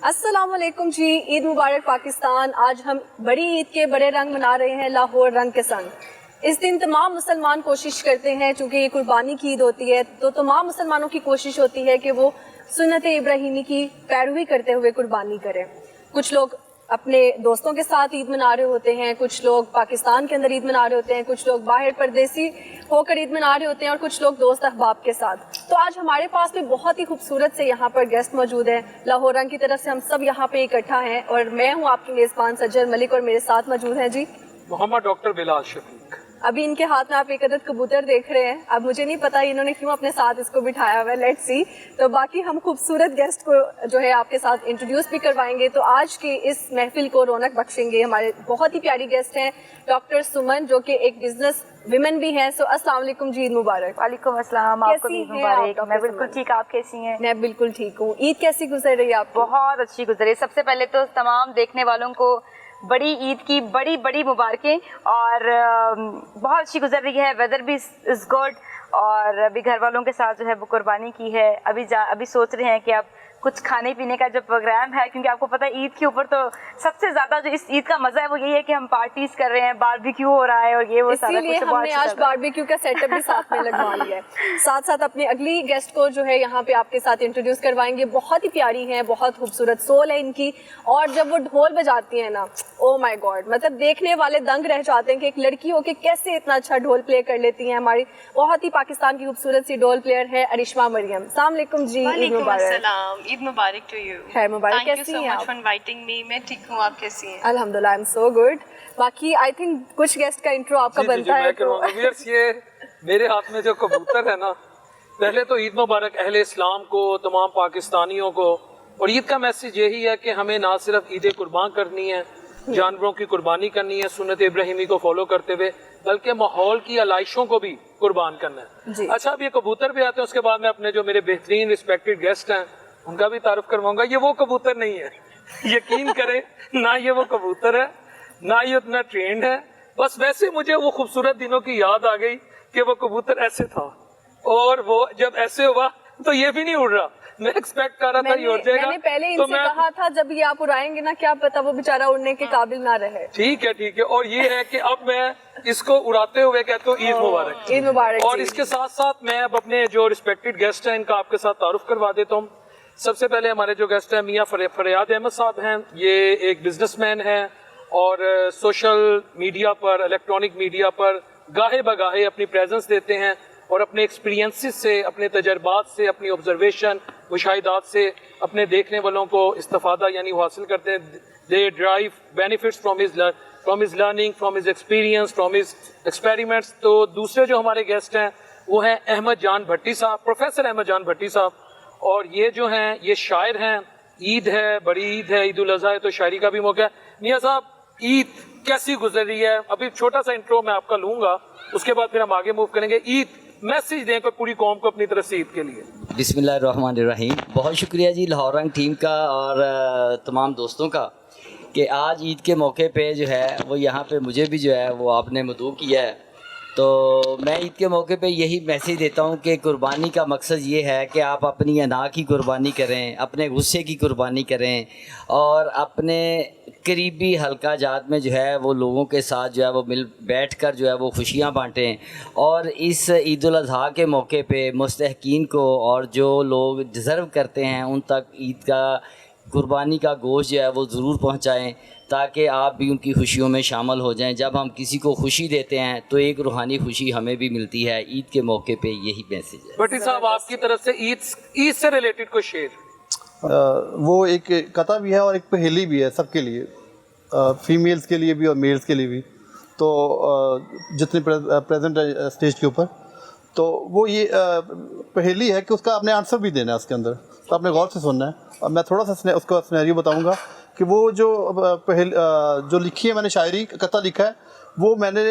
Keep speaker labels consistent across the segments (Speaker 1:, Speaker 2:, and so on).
Speaker 1: अस्सलामुअलैकुम जी, ईद मुबारक पाकिस्तान। आज हम बड़ी ईद के बड़े रंग मना रहे हैं लाहौर रंग के संग। इस दिन तमाम मुसलमान कोशिश करते हैं, चूँकि ये कुर्बानी की ईद होती है तो तमाम मुसलमानों की कोशिश होती है कि वो सुन्नत इब्राहिमी की पैरवी करते हुए कुर्बानी करें। कुछ लोग अपने दोस्तों के साथ ईद मना रहे होते हैं, कुछ लोग पाकिस्तान के अंदर ईद मना रहे होते हैं, कुछ लोग बाहर परदेसी होकर ईद मना रहे होते हैं और कुछ लोग दोस्त अहबाब के साथ। तो आज हमारे पास भी बहुत ही खूबसूरत से यहाँ पर गेस्ट मौजूद हैं। लाहौर रंग की तरफ से हम सब यहाँ पे इकट्ठा हैं और मैं हूँ आपकी मेज़बान सज्जर मलिक और मेरे साथ मौजूद हैं जी
Speaker 2: मोहम्मद डॉक्टर बिलाल शफीक।
Speaker 1: अभी इनके हाथ में आप एक अदद कबूतर देख रहे हैं। अब मुझे नहीं पता इन्होंने क्यों अपने साथ इसको बिठाया हुआ है, लेट्स सी। तो बाकी हम खूबसूरत गेस्ट को जो है आपके साथ इंट्रोड्यूस भी करवाएंगे। तो आज की इस महफिल को रौनक बख्शेंगे हमारे बहुत ही प्यारी गेस्ट हैं डॉक्टर सुमन, जो कि एक बिजनेस विमेन भी हैं। सो अस्सलाम वालेकुम जी, ईद मुबारक।
Speaker 3: वालेकुम अस्सलाम, आपको भी ईद मुबारक। मैं बिल्कुल ठीक, आप कैसी हैं?
Speaker 1: मैं बिल्कुल ठीक हूँ। ईद कैसी गुजर रही है आपको?
Speaker 3: बहुत अच्छी गुजरी। सबसे पहले तो तमाम देखने वालों को बड़ी ईद की बड़ी बड़ी मुबारकें और बहुत अच्छी गुजर रही है। वेदर भी इज गुड और अभी घर वालों के साथ जो है वो कुर्बानी की है। अभी सोच रहे हैं कि अब कुछ खाने पीने का जो प्रोग्राम है, क्योंकि आपको पता है ईद के ऊपर तो सबसे ज्यादा जो इस ईद का मजा है वो यही है कि हम पार्टीज कर रहे हैं, बारबेक्यू हो रहा है और ये वो सारा कुछ।
Speaker 1: हमने आज बारबेक्यू का सेटअप भी साथ में लगवा लिया है। साथ साथ अपनी अगली गेस्ट को जो है यहाँ पे आपके साथ इंट्रोड्यूस करवाएंगे। बहुत ही प्यारी है, बहुत खूबसूरत सोल है इनकी। और जब वो ढोल बजाती है ना, ओ माय गॉड, मतलब देखने वाले दंग रह जाते हैं कि एक लड़की होके कैसे इतना अच्छा ढोल प्ले कर लेती है। हमारी बहुत ही पाकिस्तान की खूबसूरत सी ढोल प्लेयर है अरिश्मा मरियम। अस्सलाम वालेकुम जी, ईद मुबारक।
Speaker 4: ईद मुबारक टू यू।
Speaker 1: है मुबारक।
Speaker 4: थैंक यू
Speaker 1: कैसी
Speaker 4: सो
Speaker 1: हैं
Speaker 4: मच
Speaker 1: आप?
Speaker 4: For inviting me. मैं ठीक हूँ, आप कैसी हैं?
Speaker 1: अल्हम्दुलिल्लाह, आई एम सो गुड। बाकी आई थिंक कुछ गेस्ट का इंट्रो आपका बनता है तो
Speaker 2: ये मेरे हाथ में जो कबूतर है ना, पहले तो ईद मुबारक अहले इस्लाम को, तमाम पाकिस्तानियों को। और ईद का मैसेज यही है कि हमें ना सिर्फ ईद कुर्बान करनी है, जानवरों की कुर्बानी करनी है सुन्नत इब्राहिमी को फॉलो करते हुए, बल्कि माहौल की आलाइशों को भी कुर्बान करना है। अच्छा, अब ये कबूतर भी आते हैं, उसके बाद में अपने जो मेरे बेहतरीन रिस्पेक्टेड गेस्ट हैं उनका भी तारुफ करवाऊंगा। ये वो कबूतर नहीं है, यकीन करें, ना ये वो कबूतर है, ना ये उतना ट्रेंड है। बस वैसे मुझे वो खूबसूरत दिनों की याद आ गई कि वो कबूतर ऐसे था और वो जब ऐसे हुआ तो ये भी नहीं उड़ रहा। मैं एक्सपेक्ट कर रहा था ये उड़ जाएगा।
Speaker 1: मैंने पहले इनसे कहा था जब ये आप उड़ाएंगे ना, क्या पता वो बेचारा उड़ने के काबिल ना रहे।
Speaker 2: ठीक है, ठीक है। और ये है कि अब मैं इसको उड़ाते हुए कहता हूँ ईद मुबारक।
Speaker 1: ईद मुबारक।
Speaker 2: और इसके साथ साथ मैं अब अपने जो रिस्पेक्टेड गेस्ट हैं इनका आपके साथ तारुफ करवा देता हूँ। सबसे पहले हमारे जो गेस्ट हैं मियाँ फरियाद अहमद साहब हैं। ये एक बिजनेसमैन हैं और सोशल मीडिया पर, इलेक्ट्रॉनिक मीडिया पर गाहे बगाहे अपनी प्रेजेंस देते हैं और अपने एक्सपीरियंसेस से, अपने तजर्बात से, अपनी ऑब्जर्वेशन मुशाहिदात से अपने देखने वालों को इस्तिफादा यानी वो हासिल करते हैं। They drive benefits from his learning, from his experience, from his experiments. तो दूसरे जो हमारे गेस्ट हैं वो हैं अहमद जान भट्टी साहब, प्रोफेसर अहमद जान भट्टी साहब। और ये जो हैं ये शायर हैं। ईद है, बड़ी ईद है, ईद उल अज़हा है, तो शायरी का भी मौका है। मियाँ साहब, ईद कैसी गुजर रही है? अभी छोटा सा इंट्रो मैं आपका लूंगा, उसके बाद फिर हम आगे मूव करेंगे। ईद मैसेज दें पूरी कौम को अपनी तरफ से ईद के लिए।
Speaker 5: बिस्मिल्लाहिर्रहमानिर्रहीम। बहुत शुक्रिया जी लाहौर रंग टीम का और तमाम दोस्तों का कि आज ईद के मौके पे जो है वो यहाँ पे मुझे भी जो है वो आपने मदऊ किया है। तो मैं ईद के मौके पे यही मैसेज देता हूँ कि कुर्बानी का मकसद ये है कि आप अपनी अना की कुर्बानी करें, अपने गुस्से की कुर्बानी करें और अपने करीबी हल्का जात में जो है वो लोगों के साथ जो है वो मिल बैठ कर जो है वो खुशियाँ बांटें। और इस ईद उल अज़हा के मौके पे मुस्तहकीन को और जो लोग डिज़र्व करते हैं उन तक ईद का कुर्बानी का गोश्त जो है वो ज़रूर पहुँचाएँ, ताकि आप भी उनकी खुशियों में शामिल हो जाएं। जब हम किसी को खुशी देते हैं तो एक रूहानी खुशी हमें भी मिलती है। ईद के मौके पे यही मैसेज है।
Speaker 2: भट्टी साहब, आपकी तरफ से ईद से रिलेटेड कोई शेर?
Speaker 6: वो एक कथा भी है और एक पहेली भी है सबके लिए, फीमेल्स के लिए भी और मेल्स के लिए भी। तो जितने प्रेजेंट है स्टेज के ऊपर, तो वो ये पहेली है कि उसका आपने आंसर भी देना है उसके अंदर, तो आपने गौर से सुनना है। और मैं थोड़ा सा उसका सिनेरियो बताऊंगा कि वो जो लिखी है मैंने, शायरी कथा लिखा है, वो मैंने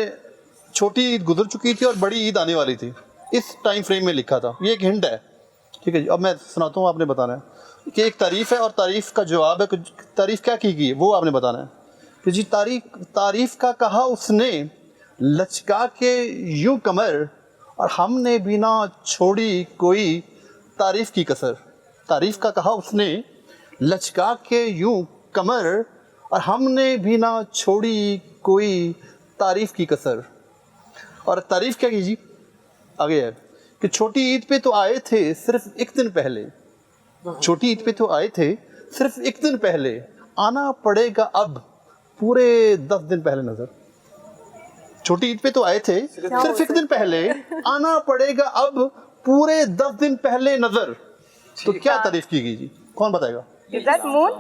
Speaker 6: छोटी ईद गुजर चुकी थी और बड़ी ईद आने वाली थी, इस टाइम फ्रेम में लिखा था। ये एक हिंट है, ठीक है जी। अब मैं सुनाता हूँ, आपने बताना है कि एक तारीफ़ है और तारीफ़ का जवाब है। तारीफ़ क्या की गई है वो आपने बताना है कि जी तारीफ़ का कहा उसने लचका के यूं कमर, और हमने भी ना छोड़ी कोई तारीफ़ की कसर। तारीफ़ का कहा उसने लचका के यूं कमर, और हमने भी ना छोड़ी कोई तारीफ की कसर। और तारीफ क्या कीजिए आगे है कि छोटी ईद पे तो आए थे सिर्फ एक दिन पहले, छोटी ईद पे तो आए थे सिर्फ एक दिन पहले, आना पड़ेगा अब पूरे 10 दिन पहले नजर। छोटी ईद पे तो आए थे सिर्फ एक दिन पहले, आना पड़ेगा अब पूरे 10 दिन पहले नजर। तो क्या तारीफ की गई जी, कौन बताएगा?
Speaker 3: Is that moon?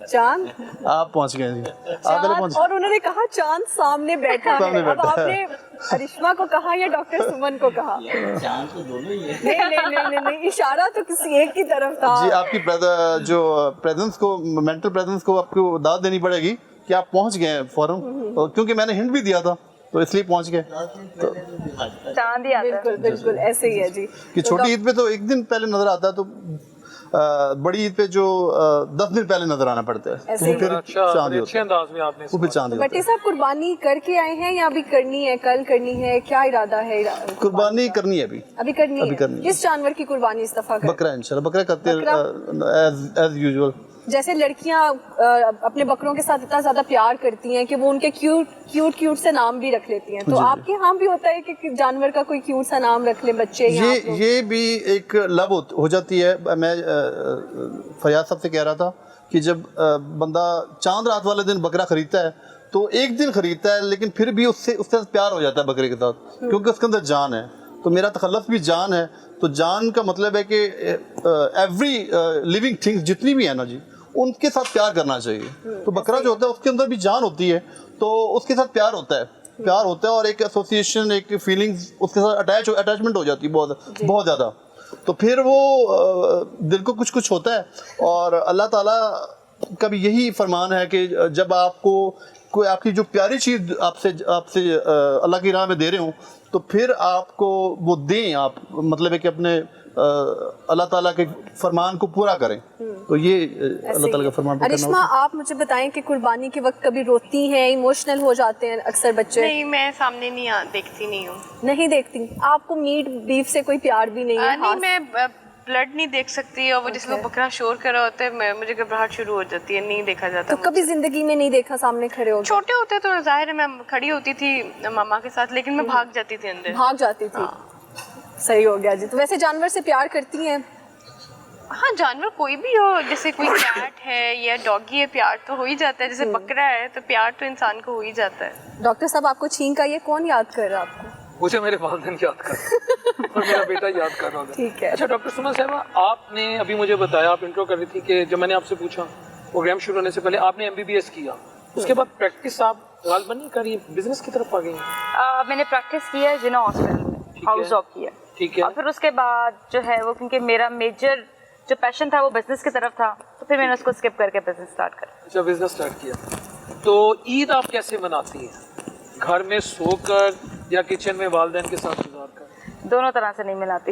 Speaker 1: चांद।
Speaker 6: आप पहुंच गए जी, आप पहले
Speaker 1: चांद,
Speaker 6: पहुंच।
Speaker 1: और उन्होंने कहा चांद सामने बैठा
Speaker 6: सामने
Speaker 1: है। अब
Speaker 6: बैठा है।
Speaker 1: आपने अरिश्मा को कहा या डॉक्टर सुमन को कहा?
Speaker 5: चांद तो दोनों ही है।
Speaker 1: नहीं, इशारा तो किसी एक की तरफ था।
Speaker 6: जी आपकी जो प्रेजेंस को, मेंटल प्रेजेंस को आपको दाद देनी पड़ेगी कि आप पहुंच गए फौरन, क्योंकि मैंने हिंट भी दिया था तो इसलिए पहुंच गए। तो
Speaker 3: चांद ही आता है।
Speaker 1: बिल्कुल ऐसे ही है जी।
Speaker 6: कि छोटी ईद पे तो एक दिन पहले नजर आता है, तो बड़ी ईद पे जो 10 दिन पहले नजर आना पड़ता है,
Speaker 1: ऐसे
Speaker 6: तो
Speaker 1: ही।
Speaker 6: फिर
Speaker 2: अच्छा,
Speaker 6: चांद ही
Speaker 2: अच्छे
Speaker 6: होता है,
Speaker 2: अंदाज में आपने
Speaker 6: वो फिर चांद ही होता
Speaker 1: भट्टी साहब कुर्बानी करके आए हैं या अभी करनी है, कल करनी है, क्या इरादा है?
Speaker 6: है। कुर्बानी करनी है अभी
Speaker 1: अभी करनी
Speaker 6: अभी
Speaker 1: है।
Speaker 6: करनी है।
Speaker 1: किस जानवर की कुर्बानी इस दफा कर?
Speaker 6: बकरा, इंशाल्लाह बकरा करते हैं एज यूजुअल।
Speaker 1: जैसे लड़कियां अपने बकरों के साथ इतना ज्यादा प्यार करती हैं कि वो उनके क्यूट से नाम भी रख लेती हैं, तो आपके यहाँ भी होता है कि जानवर का कोई क्यूट सा नाम रख ले बच्चे?
Speaker 6: ये भी एक लव हो जाती है। मैं फयाज साहब से कह रहा था कि जब बंदा चांद रात वाले दिन बकरा खरीदता है तो एक दिन खरीदता है, लेकिन फिर भी उससे प्यार हो जाता है बकरे के साथ, क्योंकि उसके अंदर जान है। तो मेरा तखल्लुस भी जान है, तो जान का मतलब है कि एवरी लिविंग थिंग्स जितनी भी है ना जी, उनके साथ प्यार करना चाहिए। तो बकरा जो होता है उसके अंदर भी जान होती है, तो उसके साथ प्यार होता है और एक एसोसिएशन, एक फीलिंग्स उसके साथ अटैचमेंट हो जाती है बहुत ज़्यादा। तो फिर वो दिल को कुछ होता है, और अल्लाह ताला का भी यही फरमान है कि जब आपको कोई आपकी जो प्यारी चीज़ आपसे अल्लाह की राह में दे रहे हो, तो फिर आपको वो दें, आप मतलब है कि अपने अल्लाह ताला के फरमान को पूरा करें। तो ये अल्लाह ताला का फरमान पूरा करना
Speaker 1: अरिश्मा, आप मुझे बताएं कि कुर्बानी के वक्त कभी रोती हैं, इमोशनल हो जाते हैं अक्सर बच्चे?
Speaker 4: नहीं, मैं सामने नहीं देखती नहीं हूँ।
Speaker 1: नहीं देखती? आपको मीट बीफ से कोई प्यार भी नहीं है?
Speaker 4: नहीं, मैं ब्लड नहीं देख सकती, और वो जिसको बकरा शोर कर रहा होता है मुझे घबराहट शुरू हो जाती है, नहीं देखा जाता।
Speaker 1: तो कभी जिंदगी में नहीं देखा सामने खड़े हो?
Speaker 4: छोटे होते तो जाहिर है मैं खड़ी होती थी मामा के साथ, लेकिन मैं भाग जाती थी अंदर।
Speaker 1: भाग जाती थी? सही हो गया जी। तो वैसे जानवर से प्यार करती हैं?
Speaker 4: हाँ, जानवर कोई भी हो, जैसे कोई कैट है या डॉगी है, प्यार तो हो ही जाता है। जैसे बकरा है तो प्यार तो इंसान को हो ही जाता है।
Speaker 1: डॉक्टर साहब, आपको छींक आई है, कौन याद कर रहा है आपको?
Speaker 2: मुझे मेरे वालिदैन याद कर और मेरा बेटा याद कर रहा था।
Speaker 1: ठीक है।
Speaker 2: अच्छा डॉक्टर सुमन साहबा, आपने अभी मुझे बताया, आप इंट्रो कर रही थी कि जब मैंने आपसे पूछा प्रोग्राम शुरू होने से पहले आपने MBBS किया, उसके बाद प्रैक्टिस आप गालबन नहीं करी, बिजनेस की तरफ आ गई?
Speaker 3: मैंने प्रैक्टिस किया है जिना हॉस्पिटल में, हाउस जॉब किया।
Speaker 2: ठीक है।
Speaker 3: और फिर उसके बाद जो है वो, क्योंकि मेरा मेजर जो पैशन था वो बिजनेस की तरफ था, तो फिर मैंने उसको स्किप करके बिजनेस स्टार्ट करा।
Speaker 2: अच्छा, बिजनेस स्टार्ट किया। तो ईद आप कैसे मनाती हैं? घर में सोकर या किचन में वालिदैन के साथ गुजार कर?
Speaker 3: दोनों तरह से नहीं मिलाती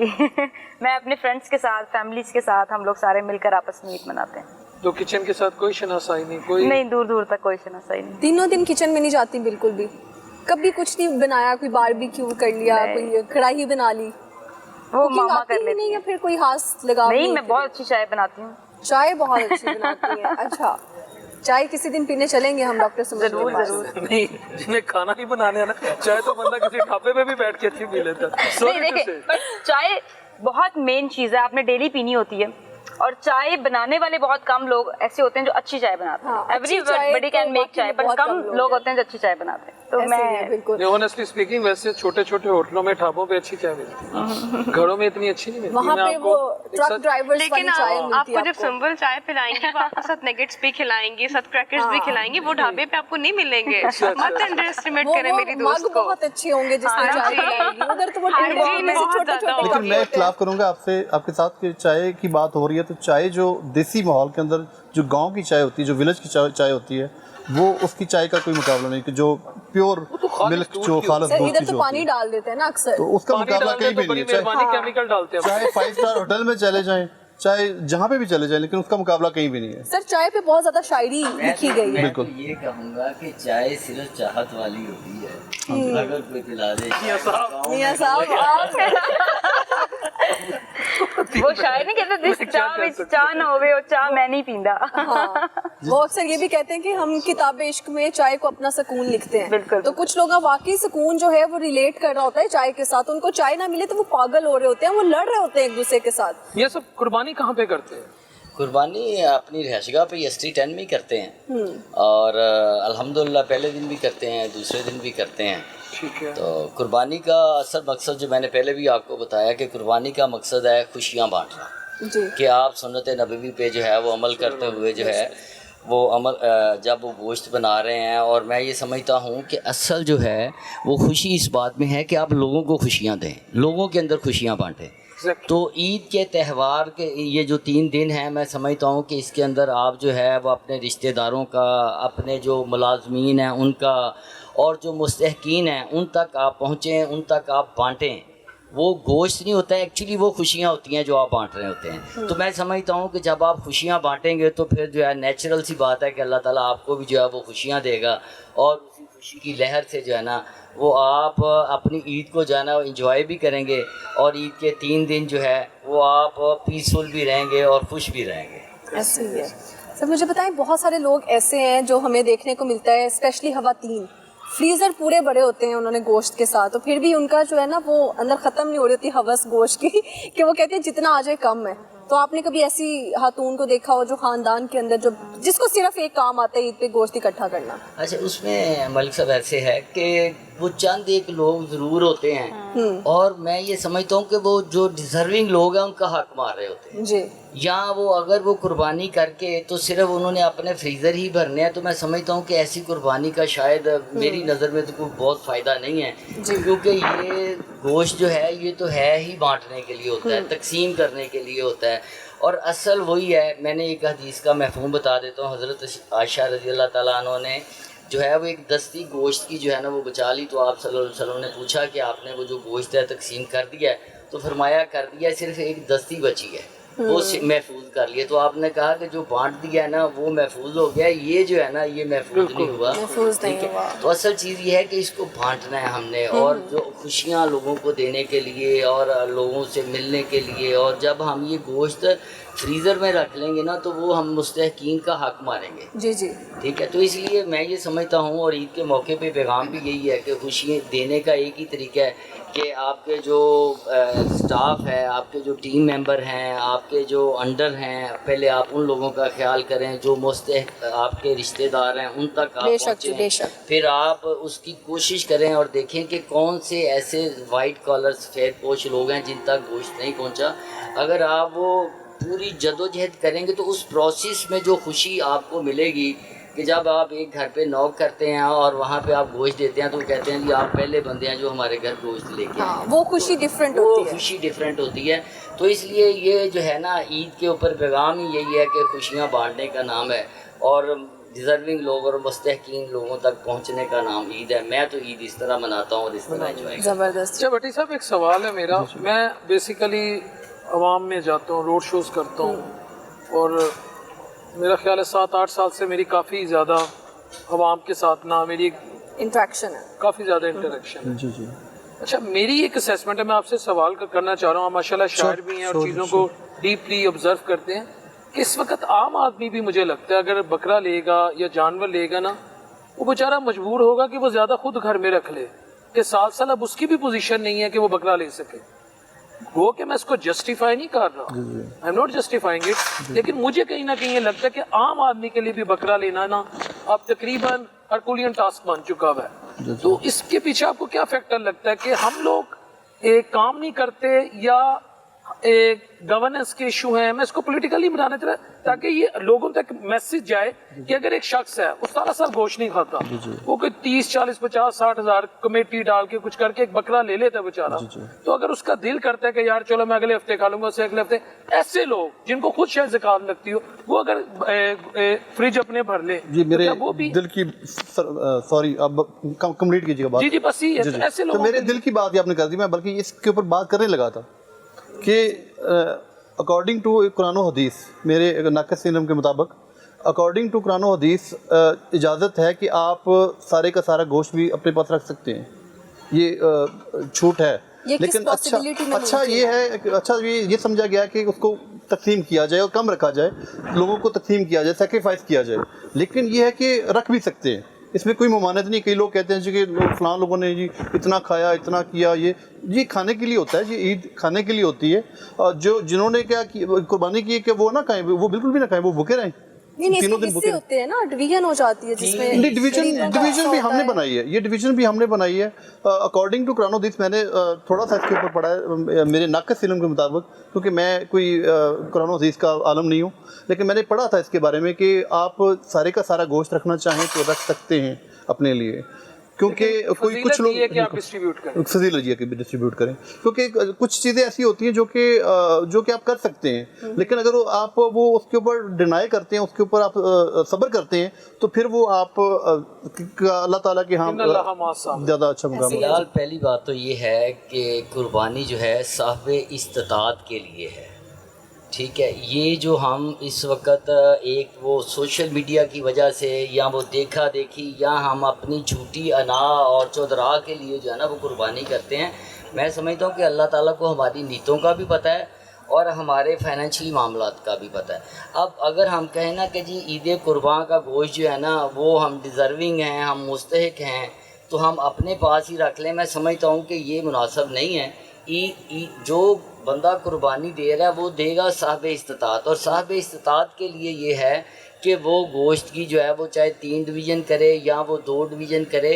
Speaker 3: मैं अपने फ्रेंड्स के साथ, फैमिलीज के साथ, हम लोग सारे मिलकर आपस में ईद मनाते हैं।
Speaker 2: तो किचन के साथ कोई शनासाई नहीं? कोई
Speaker 3: नहीं, दूर दूर तक कोई शनासाई नहीं।
Speaker 1: तीनों दिन किचन में नहीं जाती बिल्कुल भी? कभी कुछ नहीं बनाया, कोई बारबेक्यू कर लिया, कोई कढ़ाई बना ली?
Speaker 3: वो
Speaker 1: Cooking
Speaker 3: मामा
Speaker 1: आती
Speaker 3: कर
Speaker 1: ही
Speaker 3: लेती
Speaker 1: नहीं,
Speaker 3: है।
Speaker 1: या फिर कोई हाथ लगा?
Speaker 3: नहीं, मैं बहुत अच्छी चाय बनाती हूँ।
Speaker 1: चाय बहुत अच्छी बनाती हैं? अच्छा, चाय किसी दिन पीने चलेंगे हम डॉक्टर सुमन के पास।
Speaker 3: जरूर।
Speaker 2: नहीं, जिन्हें खाना नहीं बनाने है ना, चाय तो बंदा किसी ढाबे में भी बैठ के अच्छी पी लेता है।
Speaker 3: नहीं, देखिए, पर चाय बहुत मेन चीज है, आपने डेली पीनी होती है। और चाय बनाने वाले बहुत कम लोग ऐसे होते हैं जो अच्छी चाय बनाते हैं। एवरीबडी कैन मेक चाय, पर कम लोग होते हैं जो अच्छी चाय बनाते हैं। तो मैं
Speaker 2: ऑनेस्टली स्पीकिंग, वैसे छोटे छोटे होटलों में, ढाबों पे अच्छी चाय मिलती है, घरों में इतनी अच्छी नहीं मिलती।
Speaker 1: वहाँ पे वो ट्रक ड्राइवर्स
Speaker 4: लेकिन
Speaker 1: वाली चाय मिलती
Speaker 4: आपको
Speaker 1: है
Speaker 4: जब सिंपल चाय पिलाएंगे, वो आपके साथ नगेट्स भी खिलाएंगे, साथ क्रैकर्स भी खिलाएंगे, वो ढाबे पे आपको नहीं मिलेंगे। मत अंडर एस्टिमेट करें मेरी दोस्त को।
Speaker 1: बहुत अच्छे होंगे जिसमें
Speaker 4: हाँ
Speaker 1: चाय
Speaker 4: जी।
Speaker 1: पिलाएंगी, उधर तो वो
Speaker 4: हाँ
Speaker 1: टिंडे
Speaker 4: जी,
Speaker 1: में से
Speaker 4: बहुत
Speaker 1: छोटे-छोटे
Speaker 4: ज़्यादा।
Speaker 6: लेकिन मैं इख्तिलाफ करूंगा आपके साथ कि चाय की बात हो रही है, तो चाय जो देसी माहौल के अंदर जो गांव की चाय होती है, जो विलेज की चाय होती है, वो उसकी चाय का कोई मुकाबला नहीं कि जो प्योर मिल्क, जो खालिस दूध की
Speaker 1: इधर
Speaker 6: जो
Speaker 1: तो पानी डाल देते हैं ना अक्सर,
Speaker 6: तो उसका मुकाबला कहीं भी नहीं है।
Speaker 2: चाहे केमिकल डालते हैं,
Speaker 6: चाहे 5 स्टार होटल में चले जाएं, चाहे जहाँ पे भी चले जाएं, लेकिन उसका मुकाबला कहीं भी नहीं है।
Speaker 1: सर चाय पे बहुत ज्यादा शायरी लिखी गई है।
Speaker 6: बिल्कुल।
Speaker 5: मैं ये कहूँगा कि चाय सिर्फ चाहत वाली होती है, अगर कोई पिला दे।
Speaker 1: मियां साहब आप
Speaker 2: होती
Speaker 3: वो शायद नहीं कहते जिस चाह में चाह ना होवे और चाह मैं नहीं पींदा।
Speaker 1: हाँ, वो अक्सर ये भी कहते हैं कि हम किताब इश्क में चाय को अपना सुकून लिखते हैं।
Speaker 3: बिल्कुल।
Speaker 1: तो कुछ लोग वाकई सुकून जो है वो रिलेट कर रहा होता है चाय के साथ, उनको चाय ना मिले तो वो पागल हो रहे होते हैं, वो लड़ रहे होते हैं एक दूसरे के साथ।
Speaker 2: ये सब कुर्बानी कहाँ पे करते हैं?
Speaker 5: कुर्बानी अपनी रिहाइशगाह पे ST 10 में ही करते हैं और अल्हम्दुलिल्लाह पहले दिन भी करते हैं, दूसरे दिन भी करते हैं।
Speaker 2: ठीक है।
Speaker 5: तो कुर्बानी का असल मकसद जो मैंने पहले भी आपको बताया कि कुर्बानी का मकसद है खुशियाँ बांटना,
Speaker 1: जी।
Speaker 5: कि आप सुन्नत नबवी पे जो है वो अमल करते हुए जो है वो अमल जब वो गोश्त बना रहे हैं, और मैं ये समझता हूँ कि असल जो है वो खुशी इस बात में है कि आप लोगों को खुशियाँ दें, लोगों के अंदर खुशियाँ बांटें। तो ईद के त्यौहार के ये जो 3 दिन हैं, मैं समझता हूँ कि इसके अंदर आप जो है वो अपने रिश्तेदारों का, अपने जो मुलाजमीन हैं उनका, और जो मुस्तहकीन हैं उन तक आप पहुँचें, उन तक आप बांटें। वो गोश्त नहीं होता है एक्चुअली, वो खुशियाँ होती हैं जो आप बांट रहे होते हैं। तो मैं समझता हूँ कि जब आप खुशियाँ बांटेंगे तो फिर जो है नेचुरल सी बात है कि अल्लाह ताला आपको भी जो है वो खुशियाँ देगा, और उसी खुशी की लहर से जो है ना वो आप अपनी ईद को जो है ना इंजॉय भी करेंगे, और ईद के 3 दिन जो है वो आप पीसफुल भी रहेंगे और खुश भी रहेंगे।
Speaker 1: ऐसे ही है सर। मुझे बताएं, बहुत सारे लोग ऐसे हैं जो हमें देखने को मिलता है, स्पेशली खवातीन, फ्रीज़र पूरे बड़े होते हैं उन्होंने गोश्त के साथ, तो फिर भी उनका जो है ना वो अंदर ख़त्म नहीं हो रही होती हवस गोश्त की कि वो कहते हैं जितना आ जाए कम है। तो आपने कभी ऐसी खातून को देखा हो जो ख़ानदान के अंदर जो जिसको सिर्फ एक काम आता है ईद पे गोश्त इकट्ठा करना?
Speaker 5: अच्छा, उसमें मलिक साहब ऐसे है कि वो चंद एक लोग ज़रूर होते हैं, और मैं ये समझता हूँ कि वो जो डिज़र्विंग लोग हैं उनका हक मार रहे होते हैं
Speaker 1: जी।
Speaker 5: या वो अगर वो कुर्बानी करके तो सिर्फ उन्होंने अपने फ्रीज़र ही भरने हैं, तो मैं समझता हूँ कि ऐसी कुर्बानी का शायद मेरी नज़र में तो कोई बहुत फ़ायदा नहीं है, क्योंकि ये गोश्त जो है ये तो है ही बांटने के लिए होता है, तकसीम करने के लिए होता है। और असल वही है, मैंने एक हदीस का मफ़हूम बता देता हूँ। हज़रत आयशा रज़ी अल्लाह ताला अन्हा ने जो है वो एक दस्ती गोश्त की जो है ना वो बचा ली, तो आप सल्लल्लाहु अलैहि वसल्लम ने पूछा कि आपने वो जो गोश्त है तकसीम कर दिया है? तो फरमाया कर दिया, सिर्फ एक दस्ती बची है, वो महफूज कर लिया। तो आपने कहा कि जो बांट दिया है ना वो महफूज हो गया, ये जो है ना ये महफूज नहीं हुआ। ठीक है, तो असल चीज़ ये है कि इसको बांटना है हमने, और जो खुशियाँ लोगों को देने के लिए और लोगों से मिलने के लिए, और जब हम ये गोश्त फ्रीज़र में रख लेंगे ना तो वो हम मुस्तहकीन का हक मारेंगे।
Speaker 1: जी जी।
Speaker 5: ठीक है, तो इसलिए मैं ये समझता हूँ, और ईद के मौके पे पैगाम भी यही है कि खुशियाँ देने का एक ही तरीका है कि आपके जो स्टाफ है, आपके जो टीम मेंबर हैं, आपके जो अंडर हैं, पहले आप उन लोगों का ख्याल करें जो आपके रिश्तेदार हैं उन तक आप पहुँचें। फिर आप उसकी कोशिश करें और देखें कि कौन से ऐसे वाइट कॉलर सफ़ेद पोश लोग हैं जिन तक गोश्त नहीं पहुँचा। अगर आप वो पूरी जदोजहद करेंगे तो उस प्रोसेस में जो खुशी आपको मिलेगी कि जब आप एक घर पे नॉक करते हैं और वहाँ पे आप गोश्त देते हैं तो कहते हैं कि आप पहले बंदे हैं जो हमारे घर गोश्त लेके आए।
Speaker 1: वो खुशी डिफरेंट होती है।
Speaker 5: वो खुशी डिफरेंट होती है। तो इसलिए ये जो है ना ईद के ऊपर पैगाम ही यही है कि खुशियाँ बांटने का नाम है, और डिज़र्विंग लोग और मुस्तहकीन लोगों तक पहुँचने का नाम ईद है। मैं तो ईद इस तरह मनाता हूँ और इस तरह एंजॉय।
Speaker 1: ज़बरदस्त।
Speaker 2: अच्छा भट्टी साहब, एक सवाल है मेरा। मैं बेसिकली अवाम में जाता हूँ, रोड शोज़ करता हूँ, और मेरा ख्याल है 7-8 साल से मेरी काफ़ी ज़्यादा अवाम के साथ ना मेरी
Speaker 1: इंटरेक्शन है,
Speaker 2: काफ़ी ज़्यादा इंटरेक्शन है।
Speaker 6: जी जी।
Speaker 2: अच्छा, मेरी एक असेसमेंट है, मैं आपसे सवाल करना चाह रहा हूँ। माशाल्लाह शायर भी हैं और चीज़ों को डीपली ऑब्जर्व करते हैं कि इस वक्त आम आदमी भी, मुझे लगता है, अगर बकरा लेगा या जानवर लेगा ना, वो बेचारा मजबूर होगा कि वो ज़्यादा खुद घर में रख ले, कि साल अब उसकी भी पोजीशन नहीं है कि वो बकरा ले सके। वो कि मैं इसको जस्टिफाई नहीं कर रहा, I am not justifying it, लेकिन मुझे कहीं ना कहीं ये लगता है कि आम आदमी के लिए भी बकरा लेना ना अब तकरीबन हरकुलियन टास्क बन चुका हुआ है। तो इसके पीछे आपको क्या फैक्टर लगता है कि हम लोग एक काम नहीं करते, या एक गवर्नेंस के इशू हैं? मैं इसको पॉलिटिकली बनाना चाह रहा ताकि ये लोगों तक मैसेज जाए कि अगर एक शख्स है वो सारा साल गोश्त नहीं खाता, वो कोई 30, 40, 50, 60 हज़ार कमेटी डाल के कुछ करके एक बकरा ले लेता है बेचारा, तो अगर उसका दिल करता है कि यार चलो मैं अगले हफ्ते खा लूंगा, उससे अगले हफ्ते, ऐसे लोग जिनको खुद शायद ज़कात लगती हो, वो अगर फ्रिज अपने भर ले
Speaker 6: जी, मेरे
Speaker 2: वो भी
Speaker 6: दिल की सॉरी अब कंप्लीट कीजिएगा बात।
Speaker 2: जी बस ही है। ऐसे
Speaker 6: तो
Speaker 2: लोग
Speaker 6: मेरे दिल की बात ही आपने कर दी, मैं बल्कि इसके ऊपर बात करने लगा था कि अकॉर्डिंग टू कुरान और हदीस, मेरे नाक़िस इल्म के मुताबिक अकॉर्डिंग टू कुरान और हदीस इजाज़त है कि आप सारे का सारा गोश्त भी अपने पास रख सकते हैं, ये छूट है।
Speaker 1: ये किस
Speaker 6: लेकिन
Speaker 1: possibility में
Speaker 6: अच्छा
Speaker 1: मुमकिन
Speaker 6: ये है कि अच्छा ये समझा गया कि उसको तकसीम किया जाए और कम रखा जाए, लोगों को तकसीम किया जाए, सेक्रीफाइस किया जाए। लेकिन ये है कि रख भी सकते हैं, इसमें कोई ममानत नहीं। कई लोग कहते हैं जी कि फलां लोगों ने जी इतना खाया, इतना किया, ये खाने के लिए होता है जी, ईद खाने के लिए होती है। और जिन्होंने क्या कुर्बानी की है कि वो ना खाएं, वो बिल्कुल भी ना खाएं, वो भूखे रहें।
Speaker 1: नहीं,
Speaker 6: तीनों
Speaker 1: इसमें
Speaker 6: दिन
Speaker 1: हिस्से होते हैं ना, डिवीजन हो जाती है जिसमें
Speaker 6: नहीं, डिवीजन भी हमने बनाई है, ये डिवीजन भी हमने बनाई है अकॉर्डिंग टू कुरान हदीस। मैंने थोड़ा सा इसके ऊपर पढ़ा है मेरे नाक़िस इल्म के मुताबिक, क्योंकि मैं कोई कुरान हदीस का आलम नहीं हूँ, लेकिन मैंने पढ़ा था इसके बारे में कि आप सारे का सारा गोश्त रखना चाहें तो रख सकते हैं अपने लिए, क्योंकि कोई कुछ लोग
Speaker 2: कि आप डिस्ट्रीब्यूट करें,
Speaker 6: फजीलत ये कि भी डिस्ट्रीब्यूट करें, क्योंकि कुछ चीज़ें ऐसी होती हैं जो कि आप कर सकते हैं, लेकिन अगर आप वो उसके ऊपर डिनाई करते हैं, उसके ऊपर आप सब्र करते हैं, तो फिर वो आप अल्लाह ताला के यहाँ ज़्यादा अच्छा मुकाम।
Speaker 5: फिलहाल पहली बात तो ये है कि कुर्बानी जो है साहिब इस्तिताअत के लिए है, ठीक है। ये जो हम इस वक्त एक वो सोशल मीडिया की वजह से या वो देखा देखी या हम अपनी झूठी अना और चौधरा के लिए जो है ना वो कुर्बानी करते हैं, मैं समझता हूँ कि अल्लाह ताला को हमारी नीतों का भी पता है और हमारे फाइनेंशियली मामलात का भी पता है। अब अगर हम कहें ना कि जी ईद कुर्बान का गोश्त जो है ना वो हम डिज़र्विंग हैं, हम मुस्तहिक हैं, तो हम अपने पास ही रख लें, मैं समझता हूँ कि ये मुनासिब नहीं है। जो बंदा कुर्बानी दे रहा है वो देगा साहिब इस्तिताअत, और साहिब इस्तिताअत के लिए ये है कि वो गोश्त की जो है वो चाहे 3 डिवीज़न करे या वो 2 डिवीज़न करे,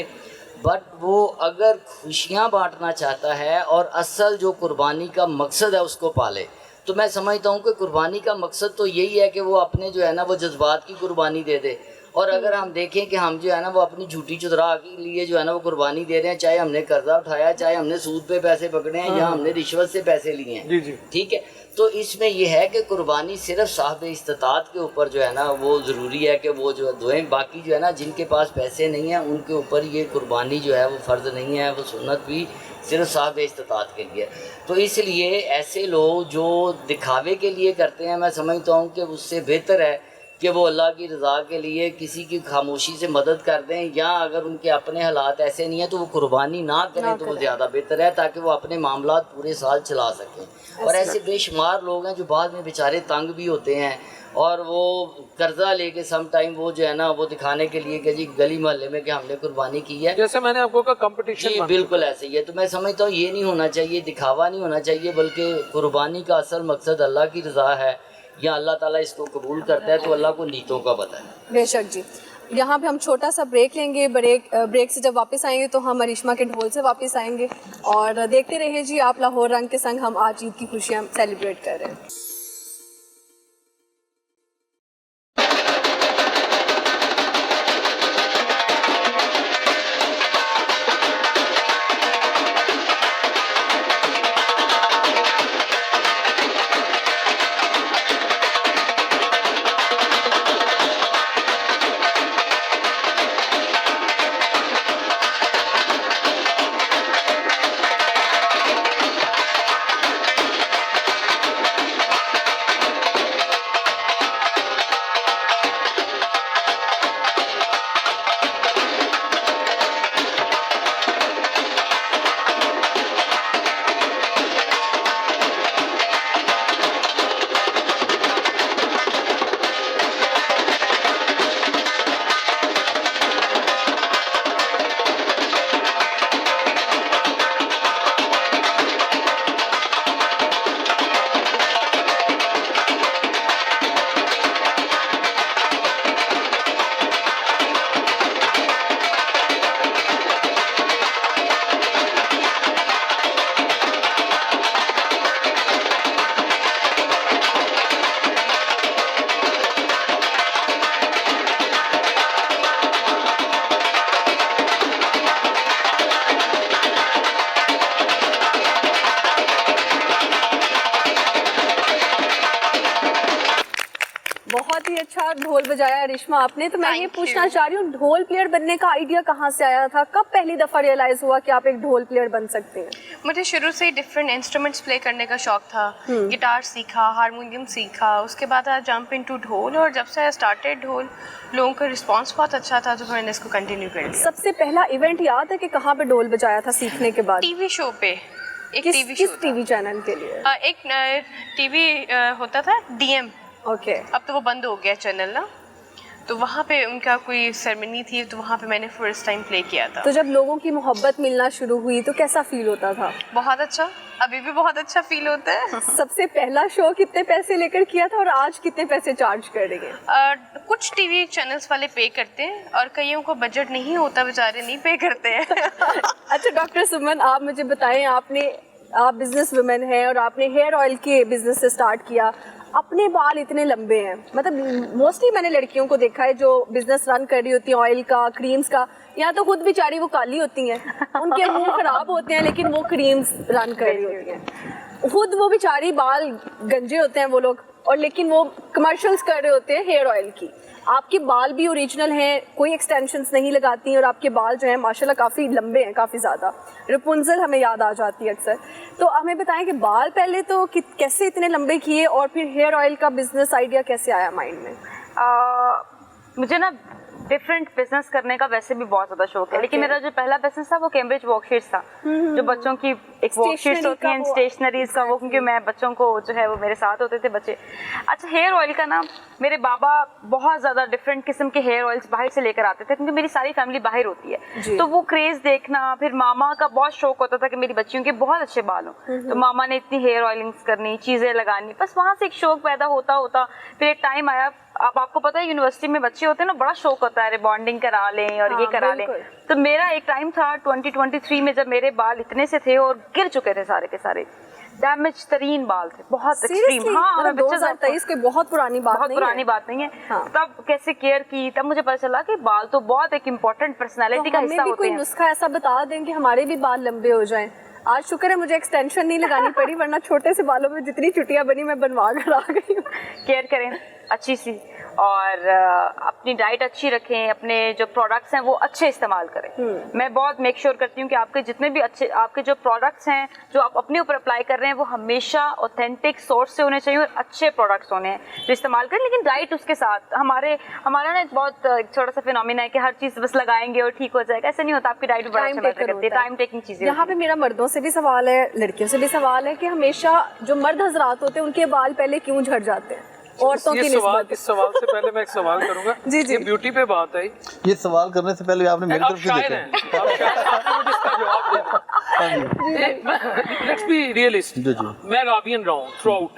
Speaker 5: बट वो अगर खुशियाँ बांटना चाहता है और असल जो कुर्बानी का मकसद है उसको पाले, तो मैं समझता हूँ कि कुर्बानी का मकसद तो यही है कि वो अपने जो है ना वो जज्बात की कुर्बानी दे दे। और अगर हम देखें कि हम जो है ना वो अपनी झूठी चुदरा के लिए जो है ना वो कुर्बानी दे रहे हैं, चाहे हमने कर्जा उठाया, चाहे हमने सूद पे पैसे पकड़े हैं या हमने रिश्वत से पैसे लिए हैं,
Speaker 2: जी जी,
Speaker 5: ठीक है, तो इसमें यह है कि कुर्बानी सिर्फ साहिब इस्तिताअत के ऊपर जो है ना वो ज़रूरी है कि वो जो दुएं, बाकी जो है ना जिनके पास पैसे नहीं हैं उनके ऊपर ये कुर्बानी जो है वो फ़र्ज़ नहीं है, वो सुन्नत भी सिर्फ साहिब इस्तिताअत के लिए। तो इसलिए ऐसे लोग जो दिखावे के लिए करते हैं, मैं समझता हूँ कि उससे बेहतर है कि वो अल्लाह की रज़ा के लिए किसी की खामोशी से मदद कर दें, या अगर उनके अपने हालात ऐसे नहीं हैं तो वो कुर्बानी ना करें तो वो ज़्यादा बेहतर है, ताकि वो अपने मामलात पूरे साल चला सकें। और ऐसे बेशुमार लोग हैं जो बाद में बेचारे तंग भी होते हैं और वो कर्जा लेके सम टाइम वो जो है ना वो दिखाने के लिए कि जी गली मोहल्ले में कि हमने कुर्बानी की है,
Speaker 2: जैसे मैंने आपको कहा कंपटीशन,
Speaker 5: बिल्कुल ऐसे ही है। तो मैं समझता हूँ ये नहीं होना चाहिए, दिखावा नहीं होना चाहिए, बल्कि कुर्बानी का असल मकसद अल्लाह की रज़ा है, या अल्लाह ताला इसको कबूल करता है तो अल्लाह को नीतों का पता है।
Speaker 1: बेशक जी। यहाँ पे हम छोटा सा ब्रेक लेंगे, ब्रेक से जब वापस आएंगे तो हम अरिश्मा के ढोल से वापस आएंगे, और देखते रहिए जी आप लाहौर रंग के संग हम आज ईद की खुशियाँ सेलिब्रेट कर रहे हैं। बहुत ही अच्छा ढोल बजाया रिश्मा आपने। तो मैं ये
Speaker 4: Thank
Speaker 1: पूछना
Speaker 4: you.
Speaker 1: चाह रही हूँ, ढोल प्लेयर बनने का आइडिया कहाँ से आया था? कब पहली दफ़ा रियलाइज़ हुआ कि आप एक ढोल प्लेयर बन सकते हैं?
Speaker 4: मुझे शुरू से ही डिफरेंट इंस्ट्रूमेंट्स प्ले करने का शौक था। गिटार सीखा, हारमोनियम सीखा, उसके बाद आई जंप इनटू ढोल, और जब से आई स्टार्टेड ढोल लोगों का रिस्पांस बहुत अच्छा था तो मैंने इसको कंटिन्यू कर लिया।
Speaker 1: सबसे पहला इवेंट याद है कि कहाँ पे ढोल बजाया था सीखने के बाद?
Speaker 4: टीवी शो पे एक
Speaker 1: किस
Speaker 4: टीवी शो
Speaker 1: किस टीवी चैनल के लिए?
Speaker 4: एक टीवी होता था डीएम,
Speaker 1: ओके।
Speaker 4: अब तो वो बंद हो गया चैनल ना, तो वहाँ पे उनका कोई सेरेमनी थी, तो वहाँ पे मैंने फर्स्ट टाइम प्ले किया था।
Speaker 1: तो जब लोगों की मोहब्बत मिलना शुरू हुई तो कैसा फील होता था?
Speaker 4: बहुत अच्छा, अभी भी बहुत अच्छा फील होता है।
Speaker 1: सबसे पहला शो कितने पैसे लेकर किया था और आज कितने पैसे चार्ज करेंगे?
Speaker 4: कुछ टीवी चैनल्स वाले पे करते हैं और कईयों को बजट नहीं होता, बेचारे नहीं पे करते हैं।
Speaker 1: अच्छा डॉक्टर सुमन, आप मुझे बताएं, आप बिजनेस वुमेन हैं और आपने हेयर ऑयल के बिजनेस से स्टार्ट किया। अपने बाल इतने लंबे हैं, मतलब मोस्टली मैंने लड़कियों को देखा है जो बिजनेस रन कर रही होती हैं ऑयल का, क्रीम्स का, या तो खुद बेचारी वो काली होती हैं, उनके मुंह खराब होते हैं लेकिन वो क्रीम्स रन कर रही होती हैं। खुद वो बेचारी बाल गंजे होते हैं वो लोग, और लेकिन वो कमर्शियल्स कर रहे होते हैं हेयर ऑयल की। आपके बाल भी ओरिजिनल हैं, कोई एक्सटेंशंस नहीं लगाती हैं और आपके बाल जो हैं माशाल्लाह काफ़ी लंबे हैं, काफ़ी ज़्यादा। रपुंजल हमें याद आ जाती है अक्सर। तो हमें बताएं कि बाल पहले तो कैसे इतने लंबे किए और फिर हेयर ऑयल का बिजनेस आइडिया कैसे आया माइंड में?
Speaker 3: मुझे ना डिफरेंट बिजनेस करने का वैसे भी बहुत ज़्यादा शौक है, लेकिन मेरा जो पहला बिजनेस था वो कैम्ब्रिज वर्कशीट्स था, जो बच्चों की एक वर्कशीट्स होती हैं स्टेशनरीज का, वो क्योंकि मैं बच्चों को जो है वो मेरे साथ होते थे बच्चे। अच्छा, हेयर ऑयल का ना मेरे बाबा बहुत ज़्यादा डिफरेंट किस्म के हेयर ऑयल्स बाहर से लेकर आते थे, क्योंकि मेरी सारी फैमिली बाहर होती है, तो वो क्रेज़ देखना। फिर मामा का बहुत शौक होता था कि मेरी बच्चियों के बहुत अच्छे बाल हों, तो मामा ने इतनी हेयर ऑयलिंग्स करनी, चीज़ें लगानी, बस वहाँ से एक शौक पैदा होता होता फिर एक टाइम आया। अब आपको पता है यूनिवर्सिटी में बच्चे होते हैं ना, बड़ा शौक होता है रिबॉन्डिंग करा लें और ये करा लें। तो मेरा एक टाइम था 2023 में जब मेरे बाल इतने से थे और गिर चुके थे सारे के सारे, डैमेज तरीन बाल थे, बहुत एक्सट्रीम। हाँ,
Speaker 1: मतलब 2023 कोई बहुत पुरानी बात नहीं है।
Speaker 3: हाँ। तब कैसे केयर की, तब मुझे पता चला कि बाल तो बहुत एक इम्पोर्टेंट पर्सनैलिटी का हिस्सा होते हैं।
Speaker 1: कोई नुस्खा ऐसा बता दें कि हमारे भी बाल लंबे हो जाएं। आज शुक्र है मुझे एक्सटेंशन नहीं लगानी पड़ी, वरना छोटे से बालों में जितनी चुटियां बनी मैं बनवा कर आ गई हूँ।
Speaker 3: केयर करें अच्छी सी, और अपनी डाइट अच्छी रखें, अपने जो प्रोडक्ट्स हैं वो अच्छे इस्तेमाल करें। मैं बहुत मेक श्योर करती हूँ कि आपके जितने भी अच्छे आपके जो प्रोडक्ट्स हैं जो आप अपने ऊपर अप्लाई कर रहे हैं वो हमेशा ऑथेंटिक सोर्स से होने चाहिए और अच्छे प्रोडक्ट्स होने हैं जो इस्तेमाल करें, लेकिन डाइट उसके साथ। हमारा ना बहुत छोटा सा फिनोमिना है कि हर चीज़ बस लगाएंगे और ठीक हो जाएगा, ऐसा नहीं होता। आपकी डाइट बड़ा अच्छा मैटर करती है, टाइम टेकिंग चीज़ें।
Speaker 1: यहाँ पे मेरा मर्दों से भी सवाल है, लड़कियों से भी सवाल है कि हमेशा जो मर्द हजरात होते हैं उनके बाल पहले क्यों झड़ जाते हैं औरतों की निस्बत?
Speaker 2: इस सवाल से पहले मैं एक सवाल करूंगा।
Speaker 1: जी जी,
Speaker 2: ब्यूटी पे बात आई,
Speaker 6: ये सवाल करने से पहले आपने मेरी तरफ से
Speaker 2: लेट्स बी रियलिस्ट। मैं राबियन रहा हूँ थ्रू आउट,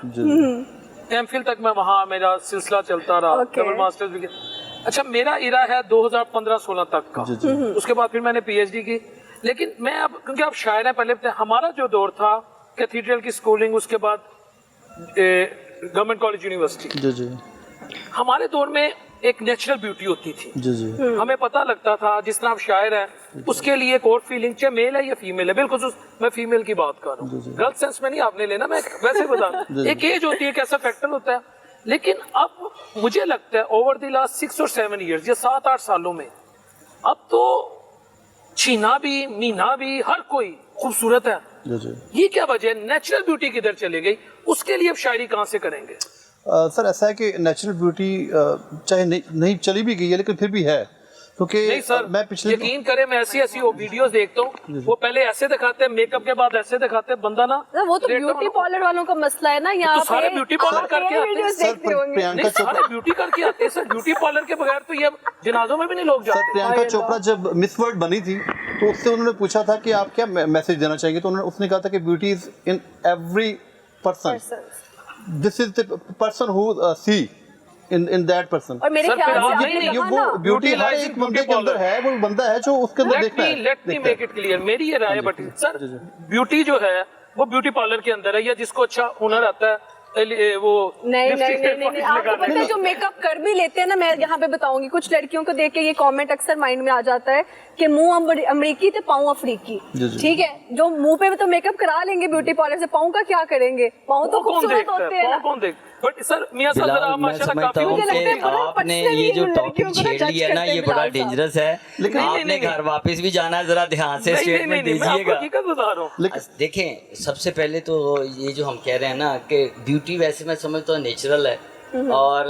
Speaker 2: एमफिल तक मैं वहाँ, मेरा सिलसिला चलता रहा, डबल मास्टर्स भी। अच्छा, मेरा इरा है 2015-16 तक का, उसके बाद फिर मैंने पीएचडी की। लेकिन मैं अब, क्योंकि आप शायर हैं, पहले हमारा जो दौर था कैथीड्रल की स्कूलिंग, उसके बाद गवर्नमेंट कॉलेज यूनिवर्सिटी,
Speaker 6: जी जी,
Speaker 2: हमारे दौर में एक नेचुरल ब्यूटी होती थी।
Speaker 6: जी जी,
Speaker 2: हमें पता लगता था, जिस तरह आप शायर हैं उसके लिए एक और फीलिंग, चाहे मेल है या फीमेल है, बिल्कुल मैं फीमेल की बात कर रहा हूँ, गलत सेंस में नहीं आपने लेना, मैं वैसे बता रहा हूँ। एक एज होती है, एक ऐसा फैक्टर होता है। लेकिन अब मुझे लगता है ओवर द लास्ट 6 और 7 ईयर्स या 7-8 सालों में अब तो चीना भी, मीना भी, हर कोई खूबसूरत है। ये क्या वजह है? नेचुरल ब्यूटी किधर चली गई? उसके लिए अब शायरी कहाँ से करेंगे?
Speaker 6: सर ऐसा है कि नेचुरल ब्यूटी चाहे नहीं चली भी गई है, लेकिन फिर भी है, क्योंकि
Speaker 2: नहीं सर,
Speaker 6: मैं पिछले
Speaker 2: यकीन करें, मैं ऐसी वो वीडियोस देखता हूँ, वो पहले ऐसे दिखाते हैं, मेकअप के बाद ऐसे दिखाते हैं, बंदा ना
Speaker 1: वो तो ब्यूटी पार्लर वालों का मसला है ना। यहाँ
Speaker 2: तो सारे ब्यूटी पार्लर करके आते हैं
Speaker 6: सर, प्रियंका
Speaker 2: सारे ब्यूटी करके आते हैं सर। ब्यूटी पार्लर के बगैर तो ये जनाजों में भी नहीं लोग जाते।
Speaker 6: सर, प्रियंका चोपड़ा जब मिस वर्ल्ड बनी थी तो उससे उन्होंने पूछा था कि आप क्या मैसेज देना चाहेंगे, तो उसने कहा था कि beauty is in every person, this is the person who see in that person.
Speaker 1: और मेरे ख्याल से
Speaker 6: वो ब्यूटी हर एक बंदे के अंदर है, वो बंदा है जो उसके अंदर देखता है।
Speaker 2: Let me make it clear, मेरी ये राय है, बट सर ब्यूटी जो है वो ब्यूटी पार्लर के अंदर है, या जिसको अच्छा हुनर आता है वो
Speaker 1: नहीं आपको पता है जो मेकअप कर भी लेते हैं ना, मैं यहाँ पे बताऊंगी, कुछ लड़कियों को देख के ये कमेंट अक्सर माइंड में आ जाता है कि मुंह अमरीकी तो पाँव अफ्रीकी। ठीक है, जो मुंह पे तो मेकअप करा लेंगे ब्यूटी पार्लर से, पाँव का क्या करेंगे? पाँव तो खूबसूरत होते हैं।
Speaker 2: कौन देख, बट सर मियां साहब आप माशाल्लाह काफी,
Speaker 5: मुझे लगता है आपने ये जो टॉपिक छेड़ लिया ना, ये बड़ा डेंजरस है। लेकिन आपने घर वापस भी जाना है, जरा ध्यान से स्टेटमेंट दीजिएगा। देखें, सबसे पहले तो ये जो हम कह रहे हैं ना कि ब्यूटी वैसे मैं समझता हूँ नेचुरल है, और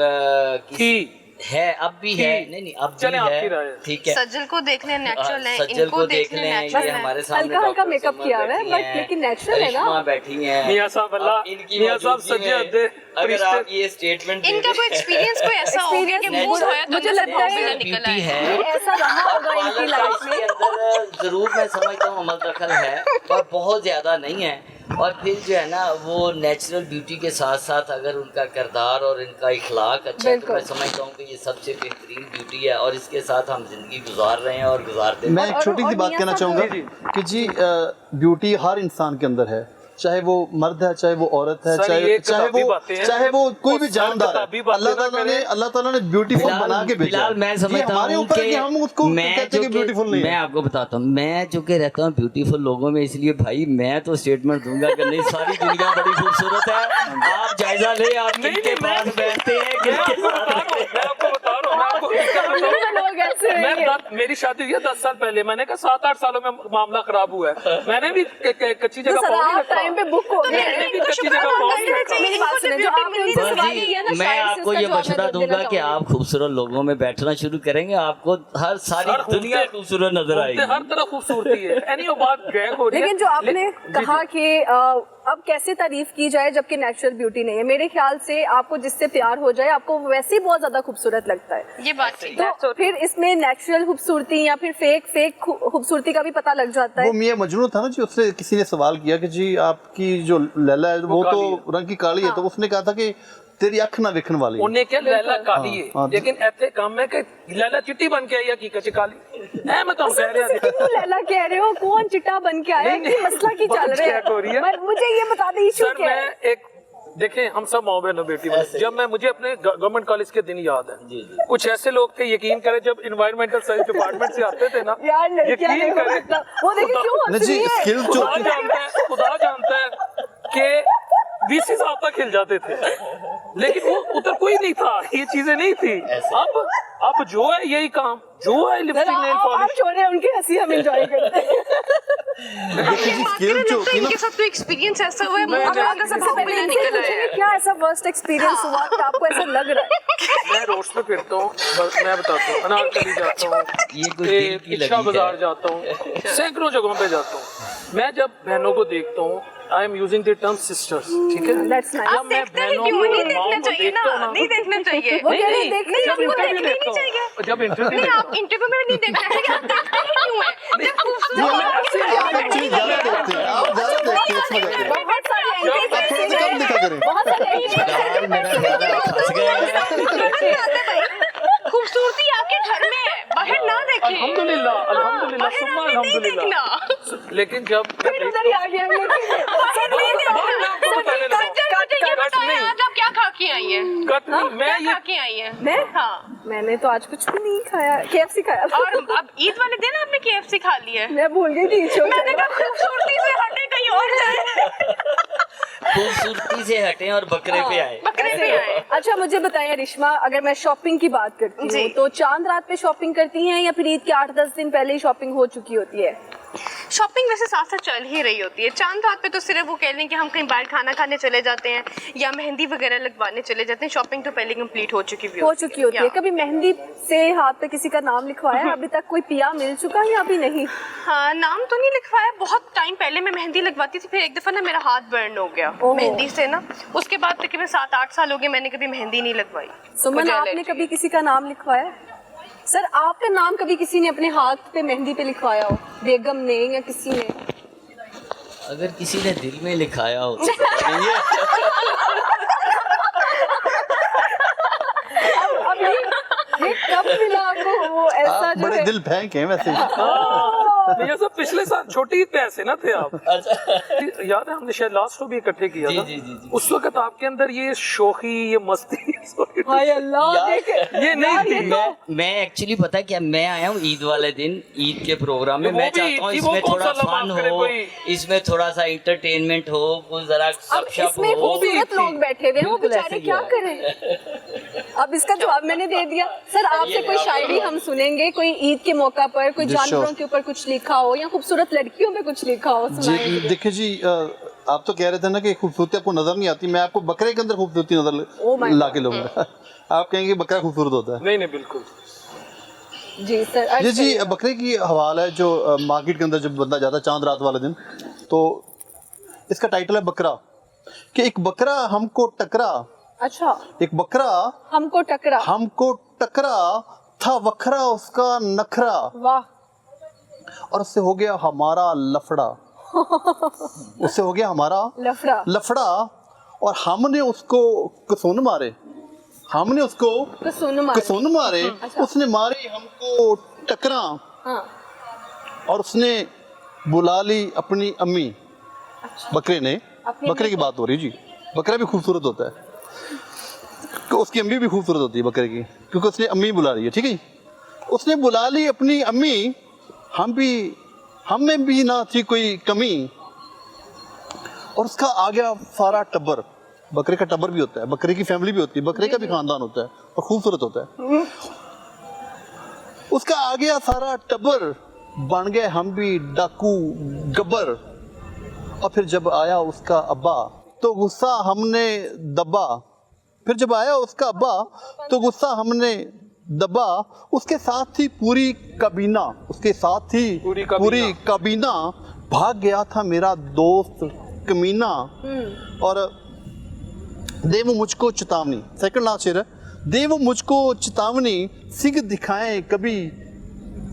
Speaker 5: है, अब भी है, नहीं अब भी
Speaker 2: चलें, आपकी राय
Speaker 5: है,
Speaker 2: है।
Speaker 5: ठीक है।
Speaker 4: सज्जल को देख लें नेचुरल है,
Speaker 5: सज्जल
Speaker 4: इनको
Speaker 5: को
Speaker 4: देख
Speaker 5: देख
Speaker 4: लें
Speaker 5: लें,
Speaker 4: नेचुरल
Speaker 5: ये
Speaker 4: है।
Speaker 5: हमारे सामने
Speaker 1: हल्का हल्का
Speaker 5: डॉक्टर
Speaker 1: मेकअप
Speaker 5: समर
Speaker 1: किया हुआ है,
Speaker 5: बैठी
Speaker 1: बट
Speaker 5: हैं,
Speaker 1: लेकिन natural है ना।
Speaker 5: करिश्मा बैठी हैं।
Speaker 2: मियां साहब अल्लाह,
Speaker 5: अब इनकी
Speaker 2: मियां साहब
Speaker 5: मौजूदगी
Speaker 2: सज्जे
Speaker 5: में
Speaker 2: अद्दे
Speaker 5: अगर आप ये स्टेटमेंट
Speaker 4: इनका कोई एक्सपीरियंस कोई ऐसा हो गया कि मूड होया तो
Speaker 1: मुझे
Speaker 4: अंदर से
Speaker 1: लगता है
Speaker 4: बॉम्बे निकल
Speaker 5: ब्यूटी
Speaker 4: आए।
Speaker 5: है,
Speaker 1: ये ऐसा रहा होगा इनकी
Speaker 5: पार्लर का
Speaker 1: लाइफ
Speaker 5: इसके
Speaker 1: में।
Speaker 5: अंदर जरूर मैं समझता हूँ अमल दखल है, पर बहुत ज़्यादा नहीं है। और फिर जो है ना वो नेचुरल ब्यूटी के साथ साथ अगर उनका किरदार और इनका इखलाक अच्छा है तो मैं समझता हूँ कि ये सबसे बेहतरीन ब्यूटी है और इसके साथ हम जिंदगी गुजार रहे हैं और गुजारते
Speaker 6: मैं
Speaker 5: हैं।
Speaker 6: एक छोटी सी बात
Speaker 1: मियां
Speaker 6: कहना
Speaker 1: साहब
Speaker 6: चाहूँगा कि जी ब्यूटी हर इंसान के अंदर है, चाहे वो मर्द है, चाहे वो औरत है,
Speaker 2: सर, ये किताबी बातें हैं।
Speaker 6: चाहे वो कोई भी
Speaker 2: और सर,
Speaker 6: जानदार
Speaker 2: किताबी
Speaker 6: है।
Speaker 2: बातें ना करें।
Speaker 6: अल्लाह ताला ने ब्यूटीफुल बना के भेजा
Speaker 5: फिलहाल
Speaker 6: है।
Speaker 5: मैं
Speaker 6: ये
Speaker 5: समझता
Speaker 6: हमारे
Speaker 5: हूँ
Speaker 6: ऊपर है कि हम उसको
Speaker 5: मैं
Speaker 6: कहते हैं कि ब्यूटीफुल नहीं
Speaker 5: मैं
Speaker 6: है।
Speaker 5: आपको बताता हूँ, मैं जो कि रहता हूँ ब्यूटीफुल लोगों में, इसलिए भाई मैं तो स्टेटमेंट दूंगा कि नहीं, सारी दुनिया बड़ी खूबसूरत है। आप जायजा ले, आप
Speaker 2: नहीं,
Speaker 5: किनके
Speaker 2: नहीं,
Speaker 5: पास बैठते हैं,
Speaker 2: मैं
Speaker 5: किनके
Speaker 2: आपको बता रहा हूँ, मैं आपको बता रहा हूँ, मैं आपको दिक्कत बताऊँ।
Speaker 1: लोग ऐसे
Speaker 2: मैं
Speaker 1: रहेंगे।
Speaker 2: मेरी शादी हुई है 10 साल पहले, मैंने कहा 7-8 सालों में मामला खराब हुआ है। मैंने भी कच्ची
Speaker 1: तो
Speaker 2: जगह
Speaker 1: सर
Speaker 2: पाँव नहीं
Speaker 1: आप
Speaker 2: रखा।
Speaker 1: टाइम पे बुक हो गए।
Speaker 2: मैंने भी कच्ची जगह पाँव नहीं रखा।
Speaker 1: मेरी बात सुने, जो आपने उनसे
Speaker 5: बस
Speaker 1: सवाल
Speaker 5: जी,
Speaker 1: किया ना,
Speaker 5: मैं
Speaker 1: शायद से
Speaker 5: आपको
Speaker 1: उसका
Speaker 5: ये
Speaker 1: जवाब
Speaker 5: मशवरा
Speaker 1: मैं
Speaker 5: दूंगा
Speaker 1: देना
Speaker 5: कि
Speaker 1: चाहूंगी।
Speaker 5: आप खूबसूरत लोगों में बैठना शुरू करेंगे, आपको हर सारी
Speaker 2: सर,
Speaker 5: दुनिया
Speaker 2: घूमते-
Speaker 5: खूबसूरत नजर
Speaker 2: घूमते
Speaker 5: आएगी।
Speaker 2: हर तरफ खूबसूरती है। एनी बात ड्रैग हो रही है।
Speaker 1: लेकिन जो आपने
Speaker 2: जी,
Speaker 1: कहा
Speaker 2: जी।
Speaker 1: कि अब कैसे तारीफ की जाए जबकि नेचुरल ब्यूटी नहीं है, मेरे ख्याल से आपको जिससे प्यार हो जाए आपको वैसे ही बहुत ज्यादा खूबसूरत लगता है।
Speaker 4: ये बात सही
Speaker 1: तो फिर इसमें नेचुरल खूबसूरती या फिर फेक खूबसूरती का भी पता लग जाता है।
Speaker 6: वो मियां मजनू था ना जी, उससे किसी ने सवाल किया कि जी आपकी जो लैला है वो
Speaker 2: काली
Speaker 6: तो रंग की काली है, तो उसने कहा था कि तेरी अख ना देखने वाली है।
Speaker 2: उन्हें क्या लैला काली है,
Speaker 6: हाँ,
Speaker 2: लेकिन ऐसे काम है कि लैला चिट्टी बन के आई है हकीकत काली। मैं तो कह रहा
Speaker 1: किसी को लैला कह रहे हो, कौन चिट्टा बन के आया,
Speaker 2: नहीं,
Speaker 1: कि मसला की
Speaker 2: बहुत
Speaker 1: चल रहे
Speaker 2: check हो रही है।
Speaker 1: हैं। मुझे ये बता दे इशू
Speaker 2: सर,
Speaker 1: क्या है।
Speaker 2: मैं एक देखें, हम सब माँ बहनों बेटी बहन, जब मुझे अपने गवर्नमेंट कॉलेज के दिन याद है, कुछ ऐसे लोग थे, यकीन करें, जब इन्वायरमेंटल साइंस डिपार्टमेंट से आते थे ना,
Speaker 1: यार लड़कियां
Speaker 2: यकीन
Speaker 1: देखो
Speaker 2: करें,
Speaker 1: कितना- वो देखिए क्यों हंस
Speaker 6: नहीं जी,
Speaker 1: रही है।
Speaker 6: स्किल जो
Speaker 2: खुदा जानता है कि VC साहब तक हिल जाते थे, लेकिन वो उधर कोई नहीं था, ये चीजें नहीं थी। अब जो है यही काम, जो है लिपस्टिक नेल
Speaker 1: आप
Speaker 2: पॉलिश।
Speaker 1: छोड़े उनकी हंसी, हम एंजॉय करते हैं।
Speaker 6: देखिए जी, स्किल जो होती है ना,
Speaker 4: इनके साथ कोई एक्सपीरियंस ऐसा हुआ है
Speaker 2: मैं-
Speaker 4: मुंह
Speaker 2: मैं-
Speaker 4: में
Speaker 1: सबसे
Speaker 4: सबसे
Speaker 1: पहले
Speaker 4: पहले
Speaker 1: इनसे
Speaker 4: निकल
Speaker 1: पूछेंगे
Speaker 4: आया।
Speaker 1: क्या ऐसा वर्स्ट एक्सपीरियंस हुआ कि आपको ऐसा लग रहा है।
Speaker 2: मैं रोड्स पे फिरता हूँ, बस मैं बताता हूँ, अनारकली जाता हूँ,
Speaker 5: ये कुछ दिल की
Speaker 2: इच्छा
Speaker 5: लगी
Speaker 2: बाजार
Speaker 5: है।
Speaker 2: जाता हूँ, सैकड़ों जगहों पे जाता हूँ। मैं जब बहनों को देखता हूँ, I am using the term sisters, ठीक है।
Speaker 1: That's nice.
Speaker 2: जब
Speaker 4: आप
Speaker 2: मैं
Speaker 4: देखते हैं
Speaker 2: बहनों
Speaker 4: क्यों?
Speaker 2: को,
Speaker 4: नहीं
Speaker 2: माओ
Speaker 4: देखना
Speaker 2: को
Speaker 4: चाहिए
Speaker 2: देखता हूँ
Speaker 4: ना, नहीं देखना चाहिए।
Speaker 1: वो कह रहे हैं, देखना
Speaker 2: जब
Speaker 1: चाहिए।
Speaker 2: इंटरव्यू
Speaker 4: देखना
Speaker 2: देखता
Speaker 4: नहीं
Speaker 2: हूँ, जब इंटरव्यू
Speaker 4: नहीं, आप इंटरव्यू में भी नहीं देखना चाहिए, आप देखते ही क्यों है? जब खूबसूरत
Speaker 6: आप
Speaker 4: औरत
Speaker 6: एक्चुअली ज़्यादा देखते हैं, आप ज़्यादा देखते हैं, इसमें क्या करें?
Speaker 1: बहुत सारे एंकर्स
Speaker 6: आप थोड़ा
Speaker 1: ऐसे
Speaker 6: सा कम
Speaker 1: हैं,
Speaker 6: देखा करें।
Speaker 1: बहुत सारे
Speaker 5: फिलहाल मेरा ख्याल है आप फंस गए हैं।
Speaker 4: खूबसूरती आपके घर में है, बाहर ना देखें।
Speaker 2: अल्हम्दुलिल्लाह, अल्हम्दुलिल्लाह,
Speaker 4: बाहर
Speaker 2: सुम्मा
Speaker 4: आपने नहीं
Speaker 2: अल्हम्दुलिल्लाह।
Speaker 4: देखना।
Speaker 2: लेकिन जब
Speaker 1: फिर उधर ही आ गया लेकिन
Speaker 4: बाहर नहीं देखना।
Speaker 2: आपको बताने लगा।
Speaker 4: मुझे ये
Speaker 2: कट
Speaker 4: बताएं,
Speaker 2: नहीं।
Speaker 4: आज आप क्या खा के आई हैं?
Speaker 2: कट नहीं, मैं
Speaker 4: क्या
Speaker 2: ये
Speaker 4: खा के आई हैं?
Speaker 1: मैं
Speaker 4: हाँ।
Speaker 1: मैंने तो आज कुछ भी नहीं खाया, KFC खाया था।
Speaker 4: और अब ईद वाले दिन आपने KFC खा लिया है।
Speaker 1: मैं भूल गई थी शो
Speaker 4: मैंने कहा खूबसूरती से हटे कहीं और जाए।
Speaker 5: खूबसूरती से हटें और बकरे पे आए।
Speaker 4: बकरे पे आए।
Speaker 1: अच्छा मुझे बताइए रिश्मा, अगर मैं शॉपिंग की बात करती हूँ
Speaker 4: जी।
Speaker 1: तो चांद रात पे शॉपिंग करती हैं या फिर ईद के 8-10 दिन पहले ही शॉपिंग हो चुकी होती है?
Speaker 4: शॉपिंग वैसे साथ साथ चल ही रही होती है। चांद रात पे तो सिर्फ वो कह लें कि हम कहीं बाहर खाना खाने चले जाते हैं या मेहंदी वगैरह लगवाने चले जाते हैं। शॉपिंग तो पहले कंप्लीट हो चुकी हुई
Speaker 1: हो चुकी होती है।
Speaker 4: या।
Speaker 1: कभी मेहंदी से हाथ पे किसी का नाम लिखवाया है? अभी तक कोई पिया मिल चुका है या अभी नहीं?
Speaker 4: हाँ, नाम तो नहीं लिखवाया। बहुत टाइम पहले मैं मेहंदी लगवाती थी, फिर एक दफा ना मेरा हाथ बर्न हो गया
Speaker 1: ओहो।
Speaker 4: मेहंदी से ना। उसके बाद तकरीबन 7-8 साल हो गए मैंने कभी मेहंदी नहीं लगवाई।
Speaker 1: सुमन
Speaker 4: मुझे
Speaker 1: आपने
Speaker 4: allergy
Speaker 1: कभी
Speaker 4: है।
Speaker 1: किसी का नाम लिखवाया? सर आपका नाम कभी किसी ने अपने हाथ पे मेहंदी पे लिखवाया हो, बेगम ने या किसी ने?
Speaker 5: अगर किसी ने दिल में लिखाया हो तो पता नहीं है।
Speaker 1: अब ये कब मिला आपको वो ऐसा
Speaker 6: आप
Speaker 1: जो
Speaker 6: बड़े
Speaker 1: है?
Speaker 6: दिल फेंक हैं वैसे।
Speaker 2: ये सब पिछले साल छोटी ईद पे ऐसे ना थे आप। याद है हमने शायद लास्ट भी इकट्ठे किया था।
Speaker 5: जी।
Speaker 2: उस वक्त आपके अंदर ये शोखी, ये मस्ती
Speaker 1: हाय अल्लाह, देख
Speaker 2: ये नहीं थी।
Speaker 5: मैं एक्चुअली पता है क्या, मैं आया हूँ ईद वाले दिन, ईद के प्रोग्राम में।
Speaker 2: वो
Speaker 5: मैं
Speaker 2: भी
Speaker 5: चाहता हूँ
Speaker 2: ईद थी, वो
Speaker 5: इसमें
Speaker 2: कौन
Speaker 5: थोड़ा
Speaker 2: सा लम्हा
Speaker 5: फन
Speaker 2: करे
Speaker 5: हो,
Speaker 2: कोई?
Speaker 5: इसमें थोड़ा सा इंटरटेनमेंट हो, कुछ जरा
Speaker 1: अब
Speaker 5: गपशप
Speaker 1: इसमें
Speaker 5: हो।
Speaker 1: खूबसूरत लोग बैठे हुए हैं, वो
Speaker 5: बिल्कुल
Speaker 1: बेचारे
Speaker 5: ऐसे ही
Speaker 1: क्या
Speaker 5: है।
Speaker 1: करें? अब इसका जवाब मैंने दे दिया। सर आपसे
Speaker 5: ये
Speaker 1: कोई
Speaker 5: आप
Speaker 1: शायरी हम सुनेंगे, कोई ईद के मौका पर कोई
Speaker 6: जी,
Speaker 1: जानवरों
Speaker 6: sure.
Speaker 1: के ऊपर कुछ लिखा हो या खूबसूरत लड़कियों पे कुछ लिखा हो,
Speaker 6: जी
Speaker 1: सुनाएंगे।
Speaker 6: देखिए जी, आप तो कह रहे थे ना कि खूबसूरती आपको नजर नहीं आती, मैं आपको बकरे के अंदर खूबसूरती
Speaker 1: Oh
Speaker 6: नजर
Speaker 1: my
Speaker 6: ला के लूंगा। आप कहेंगे बकरा खूबसूरत होता है।
Speaker 2: नहीं नहीं बिल्कुल।
Speaker 1: जी सर।
Speaker 6: ये जी बकरे की हवाला है जो मार्केट के अंदर जब बंदा जाता है चांद रात वाले दिन, तो इसका टाइटल है बकरा, कि एक बकरा हमको टकरा,
Speaker 1: अच्छा,
Speaker 6: एक बकरा
Speaker 1: हमको टकरा था वखरा उसका नखरा, वाह,
Speaker 6: और उससे हो गया हमारा लफड़ा, उससे हो गया हमारा लफड़ा, और हमने उसको कसून मारे, हमने उसको कसून मारे,
Speaker 1: अच्छा।
Speaker 6: उसने मारे हमको टकरा,
Speaker 1: हाँ।
Speaker 6: और उसने बुला ली अपनी अम्मी।
Speaker 1: अच्छा।
Speaker 6: बकरे ने, बकरे की बात हो रही जी, बकरा भी खूबसूरत होता है, तो उसकी अम्मी भी खूबसूरत होती है बकरे की, क्योंकि उसने अम्मी बुला रही है, ठीक है। उसने बुला ली अपनी अम्मी, हम में भी ना थी कोई कमी, और उसका आ गया सारा टब्बर। बकरे का टब्बर भी होता है, बकरे की फैमिली भी होती है, बकरे का भी खानदान होता है और खूबसूरत होता है। उसका आ गया सारा टब्बर, बन गए हम भी डाकू गब्बर, और फिर जब आया उसका अब्बा तो गुस्सा हमने दबा, फिर जब आया उसका अब्बा तो गुस्सा हमने दबा, उसके साथ ही पूरी काबीना, उसके साथ ही पूरी काबीना, भाग गया था मेरा दोस्त कमीना, और दे वो मुझको चेतावनी, सेकंड लास्ट शेर है, दे वो मुझको चेतावनी, सिग दिखाएं कभी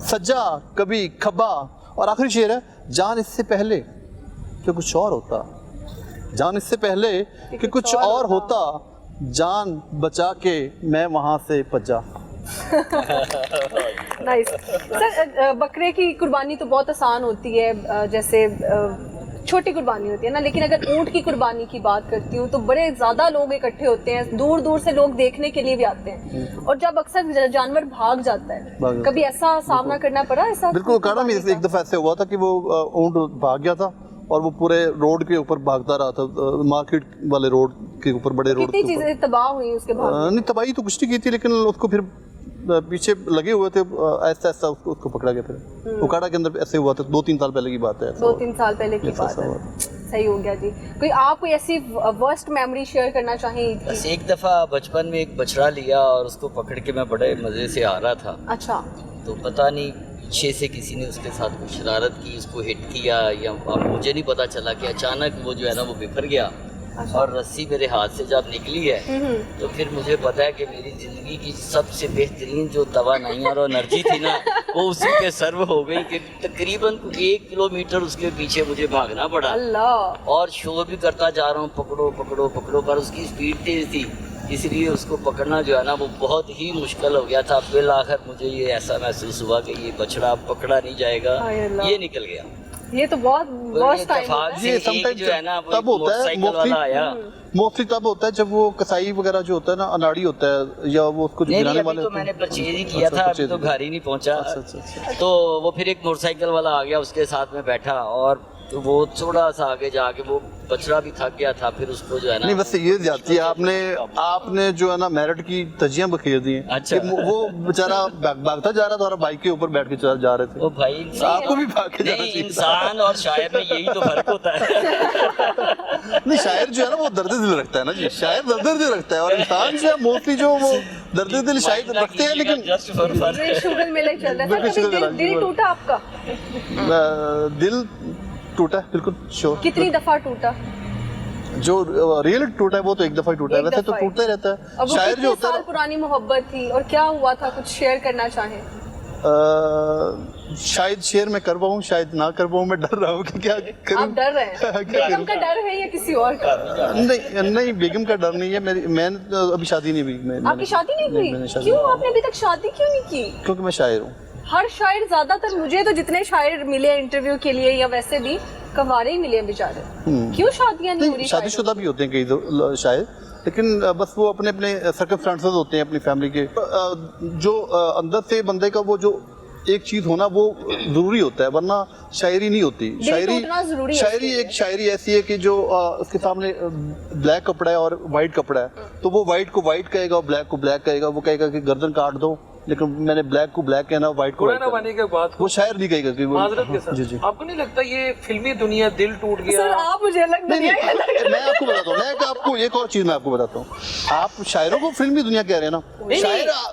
Speaker 6: सज्जा कभी खबा, और आखिरी शेर है, जान इससे पहले कि कुछ और होता, जान इससे पहले कि कुछ और होता, जान बचा के मैं वहां से भज्जा।
Speaker 1: Nice sir. बकरे की कुर्बानी तो बहुत आसान होती है, जैसे छोटी कुर्बानी होती है ना, लेकिन अगर ऊंट की कुर्बानी की बात करती हूँ तो बड़े ज़्यादा लोग इकट्ठे होते हैं, दूर दूर से लोग देखने के लिए भी आते हैं, और जब अक्सर जानवर भाग जाता है, कभी ऐसा सामना करना पड़ा ऐसा?
Speaker 6: बिल्कुल, काड़ा में एक दफ़ा ऐसे हुआ था कि वो ऊंट भाग गया था और वो पूरे रोड के ऊपर भागता रहा था, मार्केट वाले रोड के ऊपर, बड़े रोड
Speaker 1: कितनी चीजें तबाह हुई उसके भागने?
Speaker 6: नहीं, तबाही तो कुछ नहीं की थी, लेकिन उसको फिर पीछे लगे हुए थे, ऐसा ऐसा उसको पकड़ा गया। फिर उकाड़ा के अंदर ऐसे हुआ था, 2-3 साल पहले की बात है।
Speaker 1: 2-3 साल पहले की बात है। सही हो गया जी। कोई आप कोई ऐसी वर्स्ट मेमोरी शेयर करना चाहें?
Speaker 5: बस एक दफ़ा बचपन में एक बछड़ा लिया और उसको पकड़ के मैं बड़े मज़े से आ रहा था।
Speaker 1: अच्छा।
Speaker 5: तो पता नहीं पीछे से किसी ने उसके साथ कुछ शरारत की, उसको हिट किया, या अब मुझे नहीं पता चला कि अचानक वो जो है ना वो बिखर गया।
Speaker 1: अच्छा।
Speaker 5: और रस्सी मेरे हाथ से जब निकली है तो फिर मुझे पता है कि मेरी ज़िंदगी की सबसे बेहतरीन जो तवानाई और एनर्जी थी ना वो उसी के सर्व हो गई, कि तकरीबन 1 किलोमीटर उसके पीछे मुझे भागना पड़ा।
Speaker 1: अल्लाह।
Speaker 5: और शो भी करता जा रहा हूँ, पकड़ो पकड़ो पकड़ो, पर उसकी स्पीड तेज़ थी, इसलिए उसको पकड़ना जो है ना वो बहुत ही मुश्किल हो गया था। फिर आखिर मुझे ये ऐसा महसूस हुआ कि ये बछड़ा पकड़ा नहीं जाएगा, ये निकल गया।
Speaker 1: ये तो बहुत वर्स्ट टाइम
Speaker 6: ये समटाइम
Speaker 5: जो है ना
Speaker 6: तब होता है, मोस्टली तब होता है जब वो कसाई वगैरह जो होता है ना, अनाड़ी होता है, या वो उसको जो गिराने वाले
Speaker 5: तो मैंने परचेज ही किया था, अभी तो घर ही नहीं पहुंचा। तो वो फिर एक मोटरसाइकिल वाला आ गया, उसके साथ में बैठा, और तो वो थोड़ा सा आगे जाके वो बछड़ा भी थक गया था, फिर उसको जो है ना
Speaker 6: नहीं, बस ये जाती है आपने जो है ना मेरिट की तजियां बखेर दी हैं।
Speaker 5: अच्छा।
Speaker 6: वो बेचारा भागता जा रहा था और बाइक के ऊपर बैठ के जा रहे थे।
Speaker 5: ओ भाई,
Speaker 6: आपको भी भाग के जाना
Speaker 5: नहीं,
Speaker 6: चाहिए।
Speaker 5: इंसान और शायर में यही तो फर्क होता है।
Speaker 6: नहीं, शायर जो है ना वो दर्द दिल रखता है ना जी, शायर दर्द दिल रखता है, और इंसान जो है मोस्टली जो वो दर्द दिल शायद रखते हैं, लेकिन
Speaker 1: शुगर मेला चल रहा है। कभी दिल टूटा आपका?
Speaker 6: दिल टूटा है, बिल्कुल श्योर।
Speaker 1: कितनी दफा टूटा?
Speaker 6: जो रियल टूटा है वो तो एक दफा ही टूटा है, वैसे तो टूटता ही रहता है। शायर जो होता है,
Speaker 1: पुरानी मोहब्बत थी और क्या हुआ था, कुछ शेयर करना चाहें?
Speaker 6: शायद शेयर मैं कर पाऊँ, शायद ना कर पाऊँ, मैं डर रहा हूँ कि क्या करूँ।
Speaker 1: आप डर रहे हैं? बेगम का डर है या किसी और का?
Speaker 6: नहीं, बेगम का डर नहीं है। मैंने तो अभी शादी नहीं हुई।
Speaker 1: आपकी शादी नहीं हुई? क्यों, आपने अभी तक शादी क्यों नहीं की?
Speaker 6: क्योंकि मैं शायर हूँ।
Speaker 1: हर शायर, ज्यादातर मुझे तो जितने शायर मिले इंटरव्यू के लिए या वैसे भी, कवारे ही मिले बेचारे। क्यों शादियां नहीं हो रही?
Speaker 6: शादीशुदा भी होते हैं कई शायर, लेकिन बस वो अपने अपने सर्कमस्टांसेस होते हैं अपनी फैमिली के। जो अंदर से बंदे का वो जो एक चीज होना वो जरूरी होता है, वरना शायरी नहीं होती। शायरी ऐसी है कि जो उसके सामने ब्लैक कपड़ा है और वाइट कपड़ा है, तो वो वाइट को वाइट कहेगा और ब्लैक को ब्लैक कहेगा। वो कहेगा कि गर्दन काट दो लेकिन मैंने ब्लैक को ब्लैक कहना, व्हाइट को
Speaker 2: बुरा
Speaker 6: white
Speaker 2: ना
Speaker 6: कहना।
Speaker 2: मानिए के बात
Speaker 6: वो शायर नहीं कहेगा कि वो
Speaker 2: माजरत के साथ।
Speaker 6: जी जी।
Speaker 2: आपको नहीं लगता ये फिल्मी दुनिया दिल टूट
Speaker 1: सर
Speaker 2: गया?
Speaker 1: आप मुझे अलग
Speaker 6: नहीं
Speaker 1: दुनिया के
Speaker 6: नहीं, मैं आपको बताता हूँ, मैं आपको एक और चीज मैं आपको बताता हूँ। आप शायरों को फिल्मी दुनिया कह रहे हैं ना,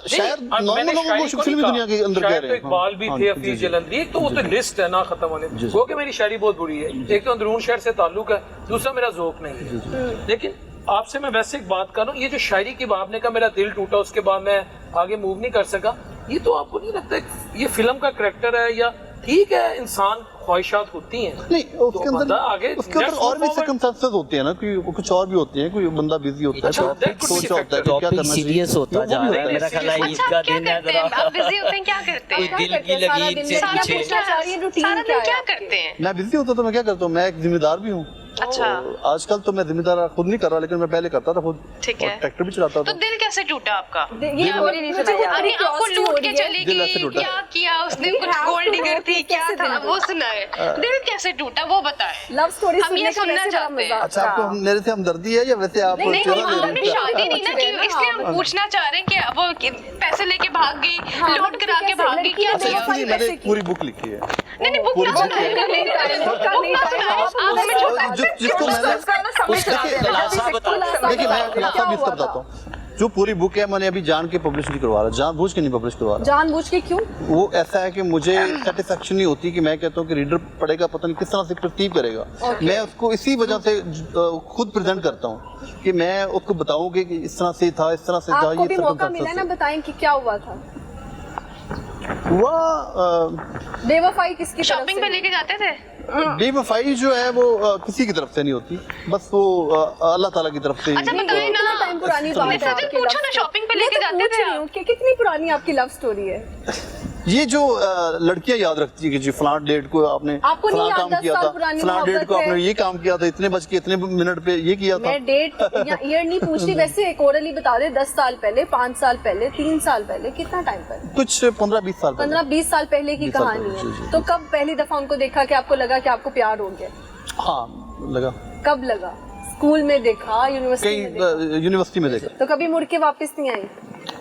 Speaker 6: शायर नॉर्मल लोगों को फिल्मी दुनिया के अंदर कह रहे हैं।
Speaker 2: इकबाल भी थे, हफीज जलंधरी, एक तो वो तो लिस्ट है ना खत्म होने। वो कि मेरी शायरी बहुत बुरी है, एक तो अंदरून शहर से ताल्लुक है, दूसरा मेरा ज़ौक़ नहीं है। लेकिन आपसे मैं वैसे एक बात कर रहा हूँ, ये जो शायरी की आपने कहा मेरा दिल टूटा, उसके बाद मैं आगे मूव नहीं कर सका, ये तो आपको नहीं लगता ये फिल्म का करैक्टर है? या ठीक है इंसान ख्वाहिशात होती हैं,
Speaker 6: नहीं उसके
Speaker 2: तो बंदा
Speaker 6: अंदर
Speaker 2: आगे
Speaker 6: उसके अंदर और भी सर्कमस्टेंसेस होते हैं ना, कोई कुछ और भी होते हैं, कोई बंदा बिजी होता है,
Speaker 2: अच्छा,
Speaker 6: तो
Speaker 2: that could be
Speaker 6: सोच रहा होता है कि क्या
Speaker 5: टॉपिक
Speaker 6: करना
Speaker 5: सीरियस होता जा रहा है, मेरा ख्याल है ईद
Speaker 4: अच्छा
Speaker 5: का
Speaker 4: आप क्या
Speaker 5: दिन है
Speaker 4: करते हैं?
Speaker 5: जरा
Speaker 4: आप बिजी होते हैं, क्या करते हैं?
Speaker 5: दिल की लगी ईद से
Speaker 4: सारा
Speaker 5: पीछे।
Speaker 4: दिन क्या सारा दिन क्या करते हैं?
Speaker 6: मैं बिजी होता तो मैं क्या करता हूँ, मैं एक जिम्मेदार भी हूँ।
Speaker 4: अच्छा।
Speaker 6: आजकल तो मैं जिम्मेदार खुद नहीं कर रहा, लेकिन मैं पहले करता था खुद।
Speaker 4: ठीक है।
Speaker 6: और ट्रैक्टर भी चलाता
Speaker 4: तो
Speaker 6: था।
Speaker 4: दिल कैसे टूटा आपका?
Speaker 1: ये
Speaker 3: स्टोरी नहीं सुनाई जा
Speaker 4: अरे
Speaker 3: रही।
Speaker 4: आपको लूट के चली
Speaker 6: दिल ऐसे
Speaker 4: गई,
Speaker 6: टूटा।
Speaker 4: क्या किया उसने? कुछ
Speaker 1: have
Speaker 4: gold
Speaker 1: to
Speaker 4: digger
Speaker 1: know
Speaker 4: थी,
Speaker 1: कि
Speaker 4: क्या
Speaker 1: कैसे
Speaker 4: था
Speaker 1: दिल
Speaker 4: वो सुनाए। दिल कैसे टूटा वो बताएं।
Speaker 1: लव स्टोरी
Speaker 4: हम ये सुनना चाहते हैं।
Speaker 6: अच्छा, आपको मेरे से हमदर्दी है या वैसे आप
Speaker 4: नहीं
Speaker 6: चेहरा
Speaker 4: नहीं,
Speaker 6: दे रहे
Speaker 4: हमने
Speaker 6: हैं?
Speaker 4: शादी नहीं ना की, इसलिए हम पूछना चाह रहे हैं कि वो पैसे लेके भाग गई, लूट करा के भाग गई, क्या
Speaker 6: अच्छा,
Speaker 4: किया?
Speaker 6: इसलिए मैंने एक पूरी बुक लिखी है।
Speaker 4: नहीं नहीं, बुक
Speaker 6: पूरी
Speaker 4: ना
Speaker 6: बुक
Speaker 4: सुनाए,
Speaker 6: है।
Speaker 4: नहीं
Speaker 6: जिसको मैंने
Speaker 5: खुलासा बता
Speaker 6: देखिए, मैं खुलासा भी इसका बताता हूँ। जो पूरी बुक है मैंने अभी जान के पब्लिश नहीं करवा रहा, जानबूझ के नहीं पब्लिश करवा रहा।
Speaker 1: जानबूझ के क्यों?
Speaker 6: वो ऐसा है कि मुझे सेटिस्फेक्शन नहीं होती कि मैं कहता हूँ कि रीडर पढ़ेगा, पता नहीं किस तरह से परसीव करेगा। मैं उसको इसी वजह से खुद प्रेजेंट करता हूँ कि मैं उसको बताऊँ कि इस तरह से था, इस तरह से था।
Speaker 1: आपको भी
Speaker 6: ये
Speaker 1: मौका मिला ना, बताएं कि क्या हुआ था।
Speaker 6: हुआ
Speaker 1: बेवफाई किसकी तरफ
Speaker 4: शॉपिंग
Speaker 1: से?
Speaker 4: पे लेके जाते थे?
Speaker 6: बेवफाई जो है वो किसी की तरफ से नहीं होती, बस वो अल्लाह ताला की तरफ से।
Speaker 4: अच्छा बताइए ना,
Speaker 1: कितना टाइम पुरानी बात है
Speaker 4: सचिन
Speaker 1: आपकी
Speaker 4: पूछो
Speaker 1: love
Speaker 4: ना,
Speaker 1: story?
Speaker 4: शॉपिंग पे
Speaker 1: मैं
Speaker 4: लेके
Speaker 1: तो
Speaker 4: जाते
Speaker 1: पूछ
Speaker 4: थे
Speaker 1: रही
Speaker 4: आप?
Speaker 1: हूँ कि कितनी पुरानी आपकी लव स्टोरी है।
Speaker 6: ये जो लड़कियां याद रखती है कि जी फलां डेट को आपने
Speaker 1: आपको नहीं
Speaker 6: फलां
Speaker 1: याद
Speaker 6: काम
Speaker 1: 10
Speaker 6: किया
Speaker 1: साल
Speaker 6: था,
Speaker 1: पुरानी
Speaker 6: फलां डेट को
Speaker 1: मोहब्बत
Speaker 6: आपने
Speaker 1: है?
Speaker 6: ये काम किया था, इतने बज के इतने मिनट पे ये किया था।
Speaker 1: मैं डेट या ईयर नहीं पूछ रही, वैसे एक ओरली बता दे, 10 साल पहले, 5 साल पहले, 3 साल पहले, कितना टाइम पहले?
Speaker 6: कुछ 15-20 साल पहले।
Speaker 1: 15-20 साल पहले की
Speaker 6: 20 साल
Speaker 1: कहानी
Speaker 6: पहले, जी,
Speaker 1: है।
Speaker 6: जी।
Speaker 1: तो कब पहली दफा उनको देखा कि आपको लगा कि आपको प्यार हो गया?
Speaker 6: हाँ लगा,
Speaker 1: कब लगा? स्कूल में देखा, यूनिवर्सिटी में देखा?
Speaker 6: कई यूनिवर्सिटी में देखा।
Speaker 1: तो कभी मुड़ के वापस नहीं आई?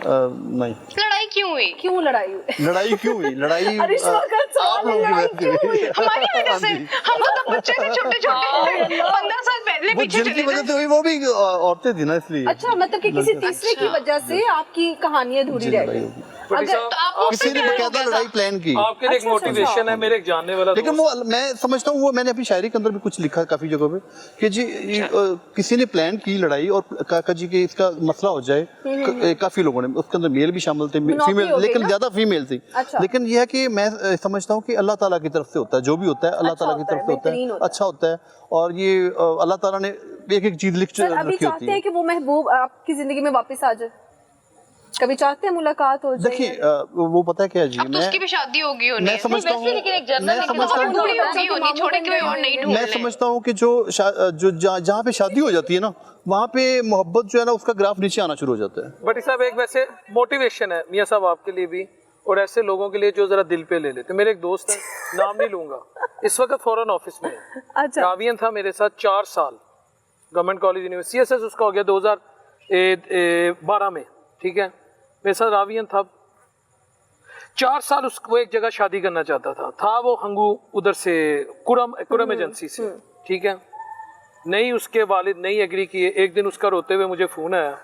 Speaker 6: नहीं।
Speaker 4: लड़ाई क्यों हुई?
Speaker 1: क्यों लड़ाई हुई?
Speaker 6: लड़ाई क्यों हुई? लड़ाई
Speaker 1: अरिश्मा का सवाल
Speaker 6: आप लोगों की
Speaker 1: लड़ाई
Speaker 6: वजह
Speaker 1: क्यों हुई?
Speaker 6: से।
Speaker 4: हमारी वजह से।
Speaker 6: हाँ जी।
Speaker 4: हम तो तब बच्चे थे, छोटे छोटे, 15 साल पहले
Speaker 6: वो
Speaker 4: पीछे
Speaker 6: जिनकी
Speaker 4: चले
Speaker 6: वजह
Speaker 4: थे।
Speaker 6: से हुई वो भी औरतें थी ना, इसलिए।
Speaker 1: अच्छा, मतलब कि किसी तीसरे की वजह से आपकी कहानी अधूरी
Speaker 6: जी,
Speaker 1: रह
Speaker 6: लड़ाई
Speaker 1: गई।
Speaker 6: होगी।
Speaker 2: बड़ी
Speaker 1: अगर
Speaker 2: साहब,
Speaker 4: तो आपको
Speaker 6: किसी ने
Speaker 4: प्यार हो
Speaker 6: बकायदा
Speaker 4: गया था?
Speaker 6: लड़ाई प्लान की।
Speaker 2: आपके लिए एक
Speaker 1: अच्छा, अच्छा,
Speaker 2: मोटिवेशन है, मेरे एक जानने वाला
Speaker 6: लेकिन
Speaker 2: दोस्त
Speaker 6: वो मैं समझता हूँ, वो मैंने अपनी शायरी के अंदर भी कुछ लिखा है काफी जगहों पे कि जी किसी ने प्लान की लड़ाई और काका जी के इसका मसला हो जाए। काफी लोगों ने, उसके अंदर मेल भी शामिल थे,
Speaker 1: मुनाफी
Speaker 6: फीमेल,
Speaker 1: हो गई
Speaker 6: लेकिन
Speaker 1: ना?
Speaker 6: ज्यादा फीमेल थी।
Speaker 1: अच्छा।
Speaker 6: लेकिन यह है कि मैं समझता हूँ कि अल्लाह ताला की तरफ से होता है, जो भी होता है अल्लाह
Speaker 1: अच्छा
Speaker 6: ताला की
Speaker 1: होता है,
Speaker 6: तरफ से होता
Speaker 1: बेहतरीन
Speaker 6: है,
Speaker 1: होता है।
Speaker 6: अच्छा होता है। और ये अल्लाह ताला ने एक एक चीज लिख
Speaker 1: सर अभी
Speaker 6: रखी होती
Speaker 1: चाहते
Speaker 6: है।
Speaker 1: हैं कि वो महबूब आपकी जिंदगी में वापस आ जाए? कभी चाहते हैं मुलाकात हो जाए?
Speaker 6: देखिए वो पता है क्या है जी,
Speaker 4: अब तो उसकी भी शादी होगी
Speaker 6: मैं
Speaker 4: उन्हें।
Speaker 6: समझता हूँ,
Speaker 3: लेकिन एक जर्नल
Speaker 6: मैं
Speaker 3: लिख के
Speaker 6: समझता
Speaker 3: तो
Speaker 6: हूँ
Speaker 4: बूढ़ी होगी उन्हें, छोड़े कोई और नहीं ढूंढ
Speaker 6: मैं
Speaker 4: ले।
Speaker 6: समझता हूँ कि जो जहाँ पे शादी हो जाती है ना, वहाँ पे मोहब्बत जो है ना, उसका ग्राफ नीचे आना शुरू हो जाता है।
Speaker 2: बटी साहब एक वैसे मोटिवेशन है मियाँ साहब आपके लिए भी, और ऐसे लोगों के लिए जो जरा दिल पे ले लेते। मेरे एक दोस्त है, नाम नहीं लूंगा, इस वक्त फॉरेन ऑफिस में है।
Speaker 1: अच्छा।
Speaker 2: रावियन था मेरे साथ 4 साल, गवर्नमेंट कॉलेज यूनिवर्सिटी, CSS उसका हो गया 2012 में, ठीक है। मेरे साथ रावियन था 4 साल, उसको एक जगह शादी करना चाहता था वो हंगू उधर से कुरम एजेंसी से, ठीक है। नहीं उसके वालिद नहीं एग्री किए। एक दिन उसका रोते हुए मुझे फ़ोन आया,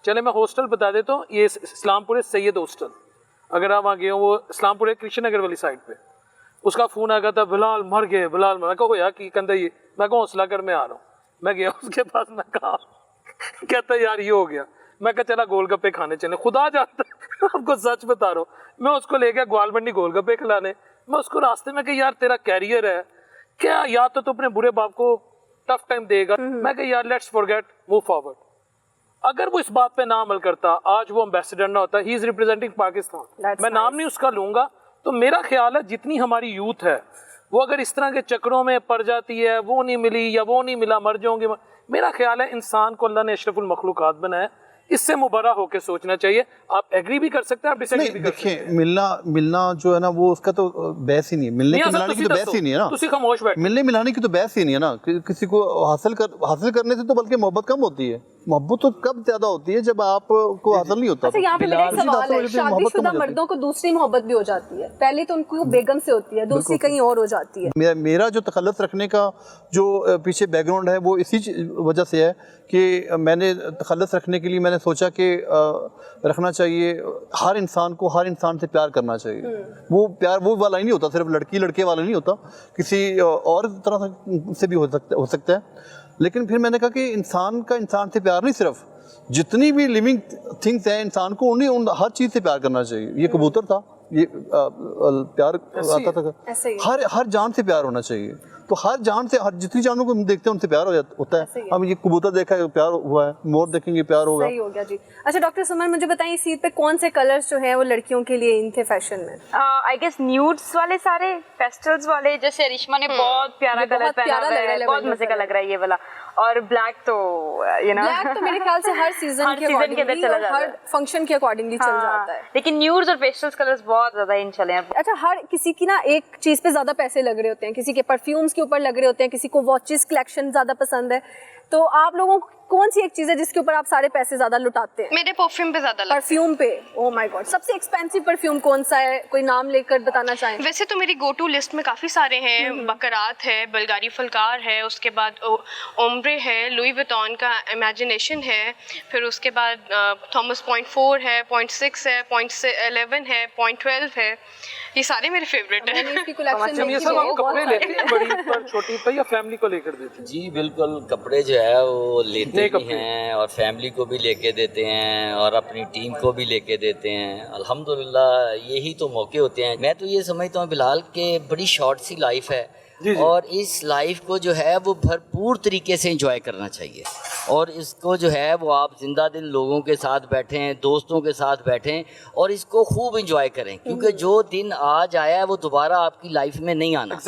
Speaker 2: चले मैं हॉस्टल बता देता हूँ, ये इस्लामपुर सैयद हॉस्टल, अगर आप वहाँ गए हो, वो इस्लामपुर कृष्ण नगर वाली साइड पे। उसका फ़ोन आ गया था, बिलाल मर गए, बिलाल मर। कहो यार कि कहता ये, मैं कहूँ हौसला कर, मैं आ रहा हूँ। मैं गया उसके पास, मैं कहा, कहता यार ये हो गया। मैं कहा चला गोलगप्पे खाने चले, खुदा जानता आपको सच बता रहा हूँ, मैं उसको ले गया ग्वालमंडी गोलगप्पे खिलाने। मैं उसको रास्ते में कहा यार तेरा कैरियर है क्या, या तो तू अपने बुरे बाप को टफ टाइम देगा। मैं कहा यार लेट्स फॉरगेट, मूव फॉरवर्ड। अगर वो इस बात पे ना अमल करता, आज वो एम्बेसडर ना होता, ही इज रिप्रेजेंटिंग पाकिस्तान। मैं नाम नहीं उसका लूंगा। तो मेरा ख्याल है जितनी हमारी यूथ है वो अगर इस तरह के चक्रों में पड़ जाती है, वो नहीं मिली या वो नहीं मिला, मर जाऊंगी, मेरा ख्याल है इंसान को अल्लाह ने अशरफुल मखलूकात बनाया, इससे मुबर्रा होकर सोचना चाहिए। आप एग्री भी कर सकते हैं, आप डिसएग्री भी कर सकते हैं।
Speaker 6: देखिए मिलना जो है ना, वो उसका तो बहस ही नहीं है, मिलने मिलाने की तो बहस ही नहीं है ना,
Speaker 2: तुसी खामोश बैठ,
Speaker 6: मिलने मिलाने की तो बहस ही नहीं है ना। किसी को हासिल करने से तो बल्कि मोहब्बत कम होती है। मोहब्बत तो कब ज्यादा होती है जब आपको हासिल नहीं होता।
Speaker 1: अच्छा, यहाँ पे मेरा एक
Speaker 6: बिलाल
Speaker 1: सवाल है,
Speaker 6: मोहब्बत कम हो
Speaker 1: शादीशुदा
Speaker 6: जाती है।
Speaker 1: मर्दों को दूसरी मोहब्बत भी हो जाती है, पहले तो उनको बेगम से होती है, दूसरी कहीं और हो जाती है।
Speaker 6: मेरा जो तखल्लुस रखने का जो पीछे बैकग्राउंड है वो इसी वजह से है कि मैंने तखल्लुस रखने के लिए मैंने सोचा कि रखना चाहिए, हर इंसान को हर इंसान से प्यार करना चाहिए। वो प्यार वो वाला ही नहीं होता, सिर्फ लड़की लड़के वाला नहीं होता, किसी और तरह से भी हो सकता है। लेकिन फिर मैंने कहा कि इंसान का इंसान से प्यार नहीं, सिर्फ जितनी भी लिविंग थिंग्स हैं इंसान को उन हर चीज़ से प्यार करना चाहिए। ये कबूतर था, ये प्यार आता था, हर जान से प्यार होना चाहिए। तो हर जान से, हर जितनी जानों को हम देखते हैं उनसे प्यार होता है। हम ये कबूतर देखा है प्यार हुआ है, मोर देखेंगे प्यार होगा।
Speaker 1: सही हो गया जी। अच्छा डॉक्टर सुमन, मुझे बताइए इस ईद पे कौन से कलर्स जो हैं वो लड़कियों के लिए इन थे फैशन में?
Speaker 3: आई गेस न्यूड्स वाले, सारे पेस्टल्स वाले, जैसे रिश्मा ने बहुत प्यारा कलर पहना हुआ है, बहुत मजे का लग रहा है ये वाला। और ब्लैक तो
Speaker 1: ब्लैक तो मेरे ख्याल से हर सीजन के अंदर चला जाता है, हर फंक्शन के अकॉर्डिंगली चल जाता है।
Speaker 3: लेकिन न्यूड्स और पेस्टल्स कलर्स बहुत ज्यादा इन चले हैं।
Speaker 1: अच्छा, हर किसी की ना एक चीज पे ज्यादा पैसे लग रहे होते हैं, किसी के परफ्यूम्स के ऊपर लग रहे होते हैं, किसी को वॉचेस कलेक्शन ज्यादा पसंद है। तो आप लोगों को कौन सी एक चीज है जिसके ऊपर आप सारे पैसे ज्यादा लुटाते हैं?
Speaker 4: मेरे परफ्यूम पे ज्यादा लगता है।
Speaker 1: परफ्यूम पे? ओह माय गॉड, सबसे एक्सपेंसिव परफ्यूम कौन सा है? कोई नाम लेकर बताना चाहें?
Speaker 4: वैसे तो मेरी गो टू लिस्ट में काफ़ी सारे हैं। बकरात है, बल्गारी फलकार है, उसके बाद ओम्ब्रे है, लुई विटॉन का इमेजिनेशन है, फिर उसके बाद थॉमस 0.4 है, 0.6 है, 0.11 है, 0.12 है। ये सारे मेरे फेवरेट हैं।
Speaker 1: मैंने इसकी कलेक्शन
Speaker 2: ये सब आप कपड़े लेते हैं बड़ी पर छोटी पर या फैमिली को लेकर देते हैं?
Speaker 5: जी बिल्कुल, कपड़े जो है वो लेते भी हैं और फैमिली को भी लेके देते हैं और अपनी टीम को भी लेके देते हैं। अल्हम्दुलिल्लाह, यही तो मौके होते हैं। मैं तो ये समझता हूँ बिलाल के बड़ी शॉर्ट सी लाइफ है और इस लाइफ को जो है वो भरपूर तरीके से एंजॉय करना चाहिए और इसको जो है वो आप जिंदा दिल लोगों के साथ बैठें, दोस्तों के साथ बैठें और इसको खूब एंजॉय करें, क्योंकि जो दिन आज आया है वो दोबारा आपकी लाइफ में नहीं आना।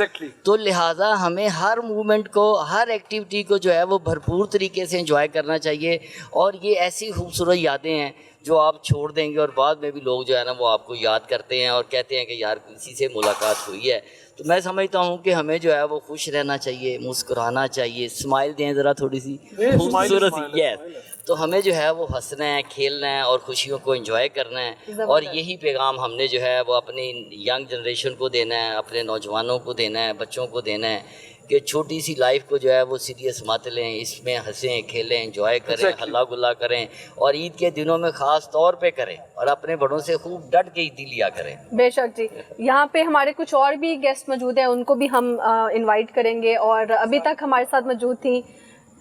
Speaker 5: तो लिहाजा हमें हर मूवमेंट को, हर एक्टिविटी को जो है वो भरपूर तरीके से एंजॉय करना चाहिए। और ये ऐसी खूबसूरत यादें हैं जो आप छोड़ देंगे और बाद में भी लोग जो है ना वो आपको याद करते हैं और कहते हैं कि यार किसी से मुलाकात हुई है। तो मैं समझता हूँ कि हमें जो है वो खुश रहना चाहिए, मुस्कुराना चाहिए, स्माइल दें ज़रा थोड़ी सी खूबसूरत सी। यस, तो हमें जो है वो हंसना है, खेलना है और खुशियों को एंजॉय करना है। और यही पैगाम हमने जो है वो अपनी यंग जनरेशन को देना है, अपने नौजवानों को देना है, बच्चों को देना है कि छोटी सी लाइफ को जो है वो सीरियस मत लें, इसमें हंसें, खेलें, एंजॉय करें, हल्ला गुल्ला करें और ईद के दिनों में ख़ास तौर पे करें और अपने बड़ों से खूब डट के ईदी लिया करें।
Speaker 1: बेशक जी। यहाँ पे हमारे कुछ और भी गेस्ट मौजूद हैं, उनको भी हम इनवाइट करेंगे। और अभी तक हमारे साथ मौजूद थी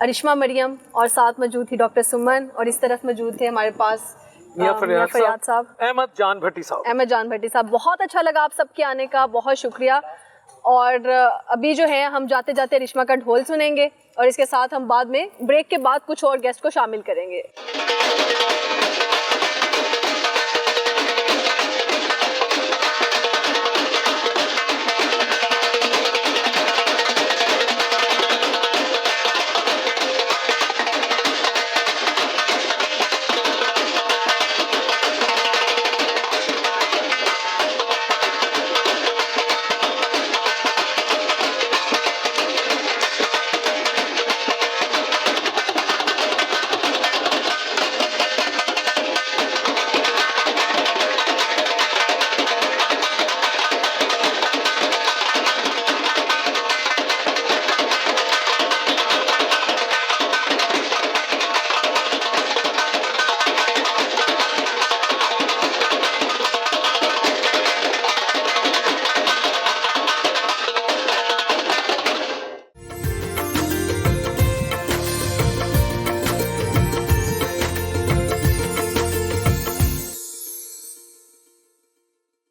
Speaker 1: अरिश्मा मरियम और साथ मौजूद थी डॉक्टर सुमन और इस तरफ मौजूद थे हमारे पास
Speaker 2: मियां फरियाद
Speaker 1: साहब,
Speaker 2: अहमद जान भट्टी साहब।
Speaker 1: बहुत अच्छा लगा आप सबके आने का, बहुत शुक्रिया। और अभी जो है हम जाते जाते रिश्मा का ढोल सुनेंगे और इसके साथ हम बाद में ब्रेक के बाद कुछ और गेस्ट को शामिल करेंगे।